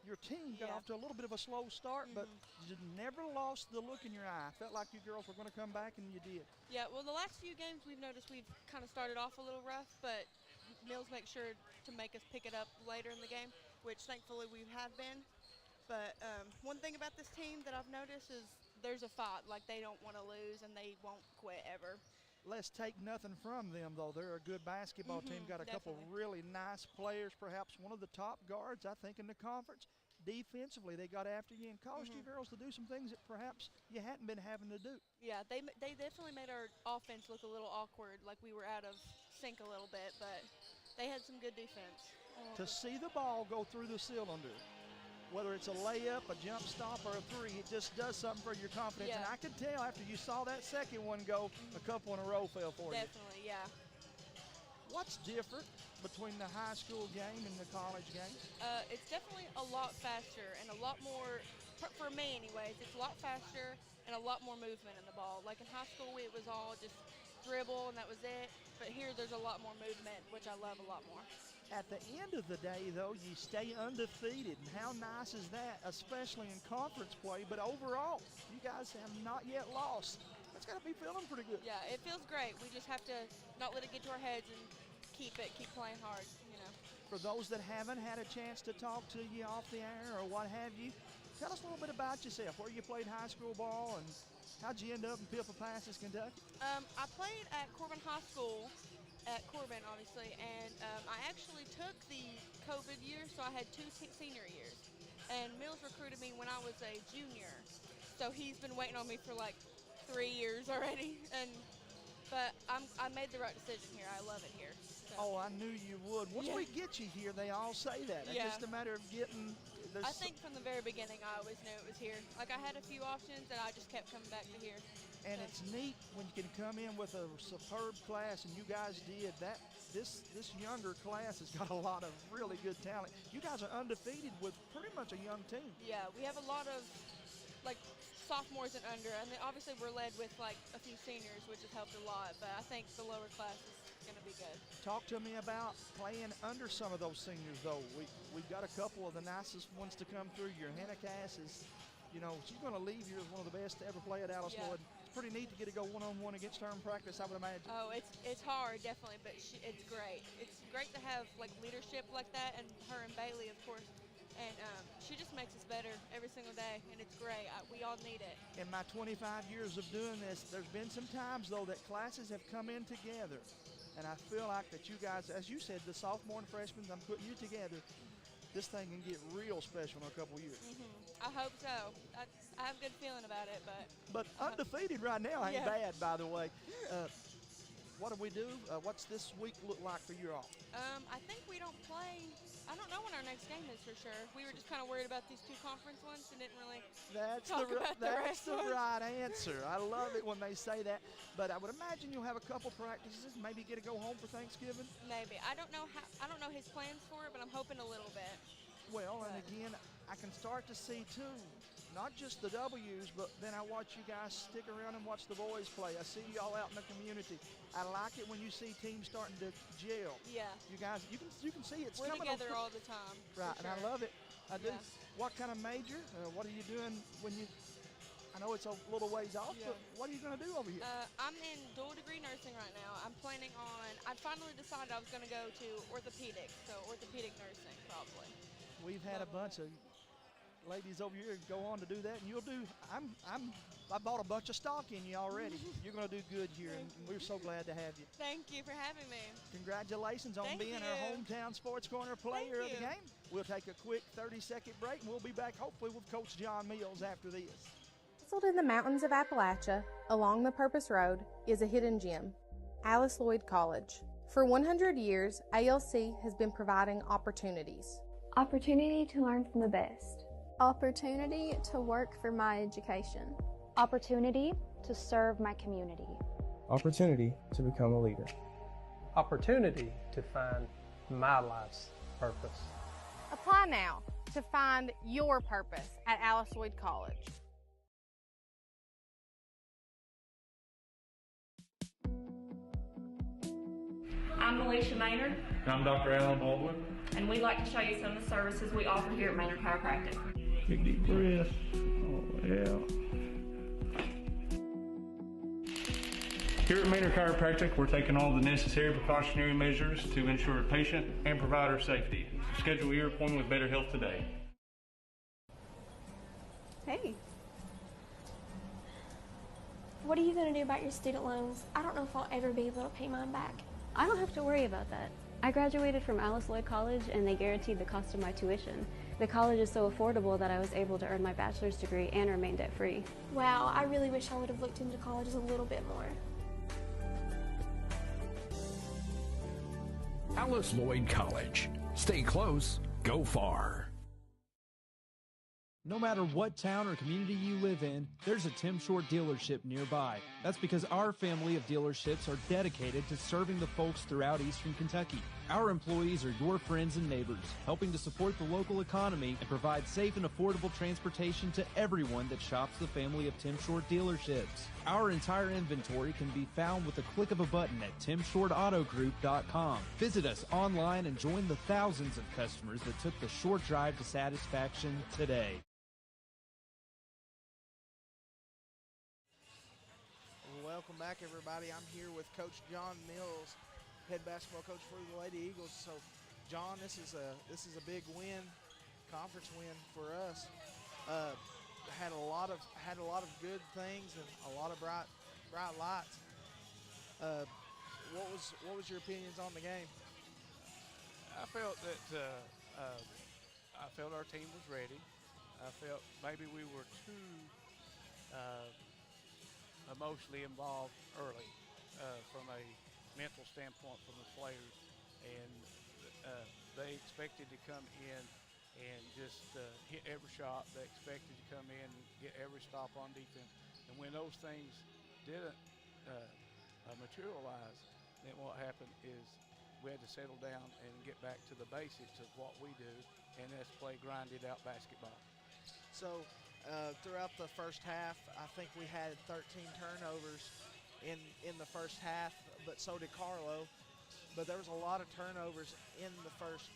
your team got off to a little bit of a slow start, but you never lost the look in your eye. Felt like you girls were going to come back, and you did. Yeah, well, the last few games we've noticed we've kind of started off a little rough, but Mills makes sure to make us pick it up later in the game, which thankfully we have been. But one thing about this team that I've noticed is there's a fight. Like, they don't want to lose, and they won't quit ever. Let's take nothing from them, though. They're a good basketball team. Got a couple really nice players, perhaps one of the top guards, I think, in the conference. Defensively, they got after you and caused you girls to do some things that perhaps you hadn't been having to do. Yeah, they definitely made our offense look a little awkward, like we were out of sync a little bit, but they had some good defense. To see the ball go through the cylinder, whether it's a layup, a jump stop, or a three, it just does something for your confidence. Yeah. And I could tell after you saw that second one go, a couple in a row fell for you. Definitely, yeah. What's different between the high school game and the college game? It's definitely a lot faster and a lot more, for me anyways, it's a lot faster and a lot more movement in the ball. Like in high school, it was all just dribble and that was it. But here, there's a lot more movement, which I love a lot more. At the end of the day, though, you stay undefeated, and how nice is that, especially in conference play? But overall, you guys have not yet lost. That's got to be feeling pretty good. Yeah, it feels great. We just have to not let it get to our heads and keep playing hard, you know. For those that haven't had a chance to talk to you off the air or what have you, tell us a little bit about yourself, where you played high school ball, and how'd you end up in Pippa-Passes, Kentucky? I played at Corbin High School. At Corbin, obviously, and I actually took the COVID year, so I had 2 senior years. And Mills recruited me when I was a junior, so he's been waiting on me for like 3 years already. But I made the right decision here. I love it here. So. Oh, I knew you would. Once we get you here, they all say that. It's just a matter of getting. I think from the very beginning, I always knew it was here. Like, I had a few options, and I just kept coming back to here. And it's neat when you can come in with a superb class, and you guys did that. This younger class has got a lot of really good talent. You guys are undefeated with pretty much a young team. Yeah, we have a lot of, like, sophomores and under. I mean, obviously we're led with, like, a few seniors, which has helped a lot. But I think the lower class is going to be good. Talk to me about playing under some of those seniors, though. We've got a couple of the nicest ones to come through. Your Hannah Cass is, you know, she's going to leave here as one of the best to ever play at Alice Lloyd. Pretty neat to get to go one-on-one against her in practice, I would imagine. Oh, it's hard, definitely, but it's great. It's great to have, like, leadership like that, and her and Bailey, of course. And she just makes us better every single day, and it's great. We all need it. In my 25 years of doing this, there's been some times, though, that classes have come in together. And I feel like that you guys, as you said, the sophomore and freshmen, I'm putting you together. This thing can get real special in a couple of years. I hope so. I have a good feeling about it, but undefeated right now ain't bad, by the way. what do we do? What's this week look like for you all? I think we don't play. I don't know when our next game is for sure. We were just kind of worried about these 2 conference ones and didn't really talk about the rest the ones. right answer. I love it when they say that. But I would imagine you'll have a couple practices, maybe get to go home for Thanksgiving. Maybe. I don't know his plans for it, but I'm hoping a little bit. Well, and again, I can start to see too, not just the W's, but then I watch you guys stick around and watch the boys play. I see y'all out in the community. I like it when you see teams starting to gel. Yeah. You guys, you can see it's We're coming. together all the time. Right, and I love it. I do. Yeah. What kind of major? What are you doing when you? I know it's a little ways off, but what are you going to do over here? I'm in dual degree nursing right now. I'm planning on. I finally decided I was going to go to orthopedics, so orthopedic nursing probably. We've had a bunch of ladies over here go on to do that, and you'll do. I bought a bunch of stock in you already. You're going to do good here, and we're so glad to have you. Thank you for having me. Congratulations on being our hometown Sports Corner player of the game. We'll take a quick 30-second break, and we'll be back hopefully with Coach John Mills after this. Nestled in the mountains of Appalachia, along the Purpose Road, is a hidden gem, Alice Lloyd College. For 100 years, ALC has been providing opportunities. Opportunity to learn from the best. Opportunity to work for my education. Opportunity to serve my community. Opportunity to become a leader. Opportunity to find my life's purpose. Apply now to find your purpose at Alice Lloyd College. I'm Alicia Maynard. I'm Dr. Alan Baldwin. And we'd like to show you some of the services we offer here at Maynard Chiropractic. Big deep breath. Oh, yeah. Here at Maynard Chiropractic, we're taking all the necessary precautionary measures to ensure patient and provider safety. So schedule your appointment with Better Health today. Hey. What are you going to do about your student loans? I don't know if I'll ever be able to pay mine back. I don't have to worry about that. I graduated from Alice Lloyd College and they guaranteed the cost of my tuition. The college is so affordable that I was able to earn my bachelor's degree and remain debt-free. Wow, I really wish I would have looked into colleges a little bit more. Alice Lloyd College. Stay close, go far. No matter what town or community you live in, there's a Tim Short dealership nearby. That's because our family of dealerships are dedicated to serving the folks throughout Eastern Kentucky. Our employees are your friends and neighbors, helping to support the local economy and provide safe and affordable transportation to everyone that shops the family of Tim Short dealerships. Our entire inventory can be found with the click of a button at timshortautogroup.com. Visit us online and join the thousands of customers that took the short drive to satisfaction today. Welcome back, everybody. I'm here with Coach John Mills, head basketball coach for the Lady Eagles. So, John, this is a big win, conference win for us. Had a lot of good things and a lot of bright lights. What was your opinions on the game? I felt that our team was ready. I felt maybe we were too emotionally involved early from a mental standpoint from the players, and they expected to come in and just hit every shot. They expected to come in and get every stop on defense, and when those things didn't materialize, then what happened is we had to settle down and get back to the basics of what we do, and that's play grinded out basketball. So throughout the first half, I think we had 13 turnovers in the first half, but so did Carlow. But there was a lot of turnovers in the first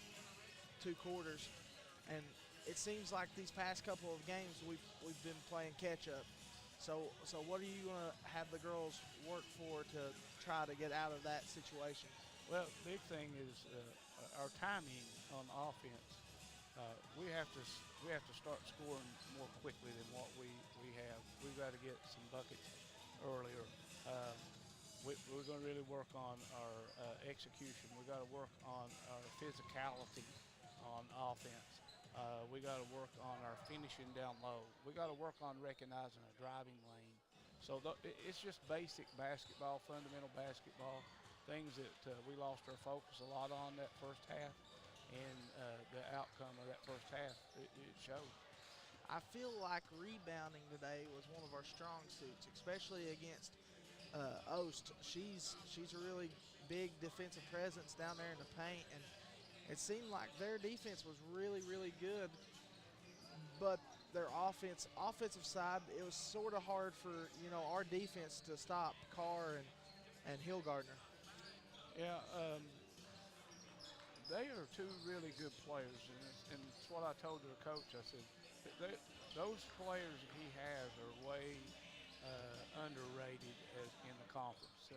2 quarters, and it seems like these past couple of games we've been playing catch up. So what are you going to have the girls work for to try to get out of that situation? Well, the big thing is our timing on offense. We have to start scoring more quickly than what we have. We've got to get some buckets earlier. We're going to really work on our execution. We've got to work on our physicality on offense. We got to work on our finishing down low. We got to work on recognizing our driving lane So it's just basic basketball, fundamental basketball, things that we lost our focus a lot on that first half, and the outcome of that first half, it showed. I feel like rebounding today was one of our strong suits, especially against Oast. She's a really big defensive presence down there in the paint, and it seemed like their defense was really, really good, but their offensive side, it was sort of hard for our defense to stop Carr and Hillgardner. Yeah, they are two really good players, and it's what I told their coach. I said, those players that he has are way underrated in the conference.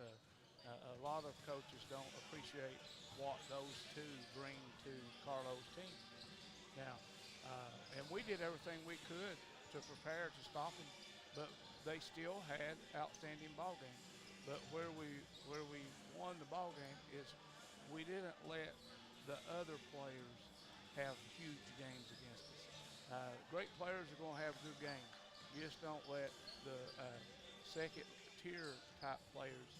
A lot of coaches don't appreciate what those two bring to Carlow's team. Now, and we did everything we could to prepare to stop them, but they still had outstanding ball game. But where we won the ball game is we didn't let the other players have huge games against us. Great players are going to have good games. You just don't let the second tier type players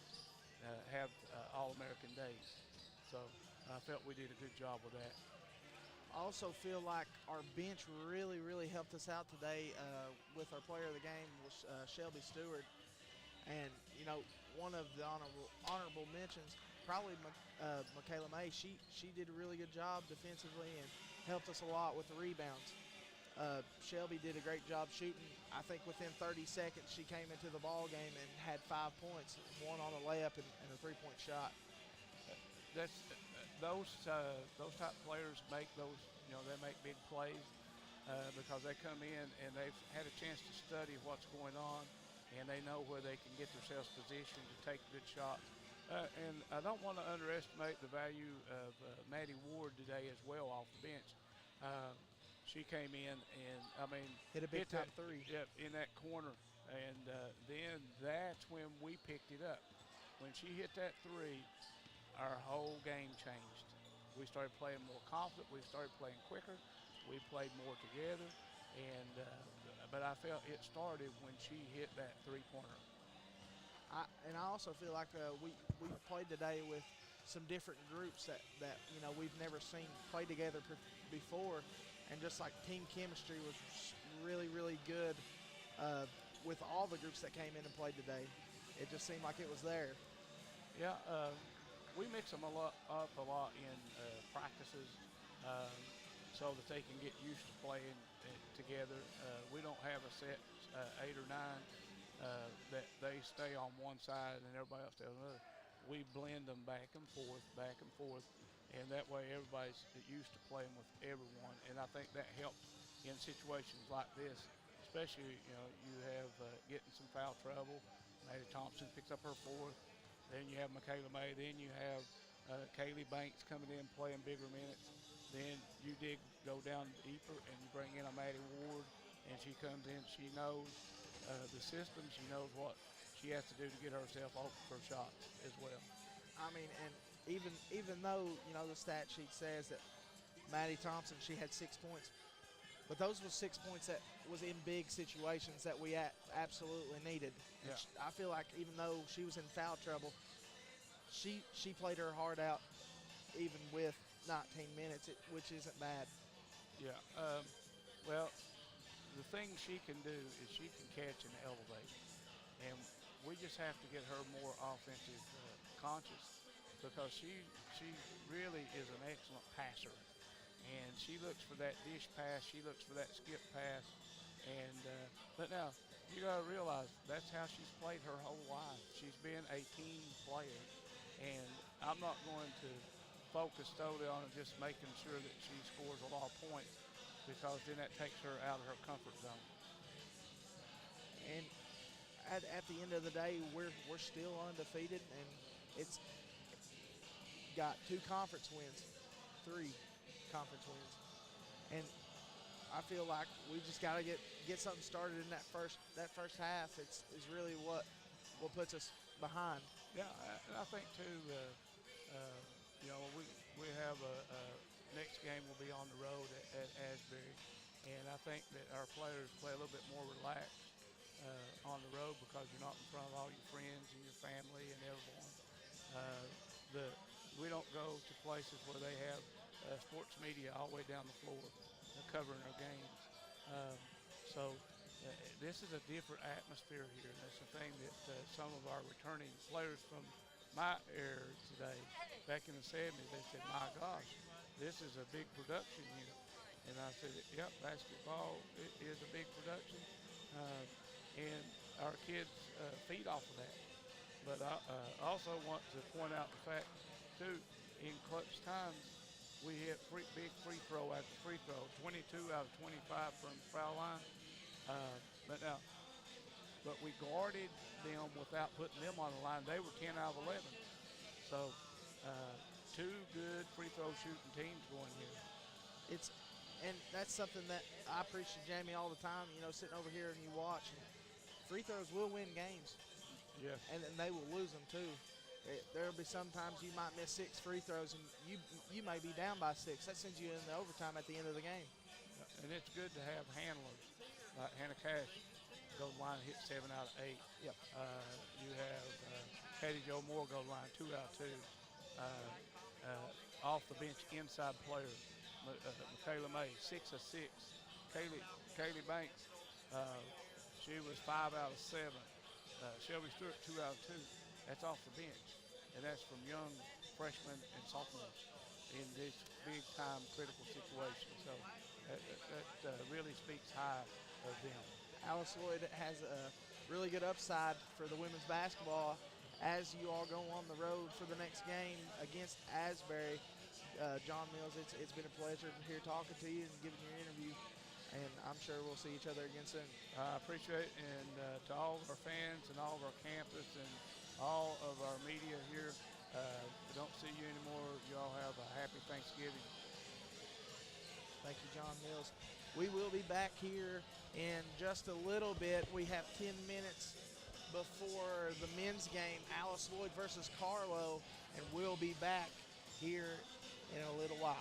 have All-American days. So I felt we did a good job with that. I also feel like our bench really, really helped us out today with our player of the game was Shelby Stewart. And, one of the honorable mentions, probably Michaela May. She did a really good job defensively and helped us a lot with the rebounds. Shelby did a great job shooting. I think within 30 seconds she came into the ball game and had 5 points, one on a layup and a three-point shot. That's those type of players make those, they make big plays because they come in and they've had a chance to study what's going on, and they know where they can get themselves positioned to take good shots. And I don't want to underestimate the value of Maddie Ward today as well off the bench. She came in and, hit a big time three. Yep, in that corner. And then that's when we picked it up. When she hit that three, our whole game changed. We started playing more confident. We started playing quicker. We played more together. And but I felt it started when she hit that three-pointer. I also feel like we played today with some different groups that we've never seen play together before. And just like team chemistry was really, really good with all the groups that came in and played today. It just seemed like it was there. Yeah, we mix them up a lot in practices so that they can get used to playing together. We don't have a set 8 or 9 that they stay on one side and everybody else stays on the other. We blend them back and forth. And that way everybody's used to playing with everyone. And I think that helps in situations like this, especially, you have getting some foul trouble. Maddie Thompson picks up her fourth. Then you have Michaela May. Then you have Kaylee Banks coming in playing bigger minutes. Then you go down deeper and you bring in a Maddie Ward, and she comes in. She knows the system. She knows what she has to do to get herself open for shots as well. And even though the stat sheet says that Maddie Thompson, she had 6 points, but those were 6 points that was in big situations that we absolutely needed. Yeah. I feel like even though she was in foul trouble, she played her heart out even with 19 minutes, which isn't bad. Yeah. Well, the thing she can do is she can catch and elevate, and we just have to get her more offensive conscious, because she really is an excellent passer, and she looks for that dish pass, she looks for that skip pass, and but now you got to realize that's how she's played her whole life. She's been a team player, and I'm not going to focus totally on just making sure that she scores a lot of points, because then that takes her out of her comfort zone. And at the end of the day, we're still undefeated, and it's got 2 conference wins, 3 conference wins, and I feel like we just got to get something started in that first half. Is really what puts us behind. Yeah, and I think too, we have a next game will be on the road at Asbury, and I think that our players play a little bit more relaxed. on the road because you're not in front of all your friends and your family and everyone. We don't go to places where they have sports media all the way down the floor covering our games. This is a different atmosphere here. And that's the thing that some of our returning players from my era today, back in the 70s, they said, my gosh, this is a big production here. And I said, yep, basketball is a big production. And our kids feed off of that. But I also want to point out the fact, too, in clutch times, we hit big free throw after free throw, 22 out of 25 from foul line. But we guarded them without putting them on the line. They were 10 out of 11. So two good free throw shooting teams going here. And that's something that I preach to Jamie all the time, sitting over here and you watch. Free throws will win games. Yes. And they will lose them too. There'll be sometimes you might miss 6 free throws and you may be down by 6. That sends you in the overtime at the end of the game. And it's good to have handlers like Hannah Cash go to the line and hit 7 out of 8. Yep. You have Katie Jo Moore go to the line 2 out of 2. Off the bench inside player, Michaela May 6 of 6. Kaylee Banks, she was 5 out of 7. Shelby Stewart 2 out of 2. That's off the bench, and that's from young freshmen and sophomores in this big-time critical situation. So that really speaks high of them. Alice Lloyd has a really good upside for the women's basketball as you all go on the road for the next game against Asbury. John Mills, it's been a pleasure here talking to you and giving your interview, and I'm sure we'll see each other again soon. I appreciate it, and to all of our fans and all of our campus and all of our media here, we don't see you anymore. You all have a happy Thanksgiving. Thank you, John Mills. We will be back here in just a little bit. We have 10 minutes before the men's game, Alice Lloyd versus Carlow, and we'll be back here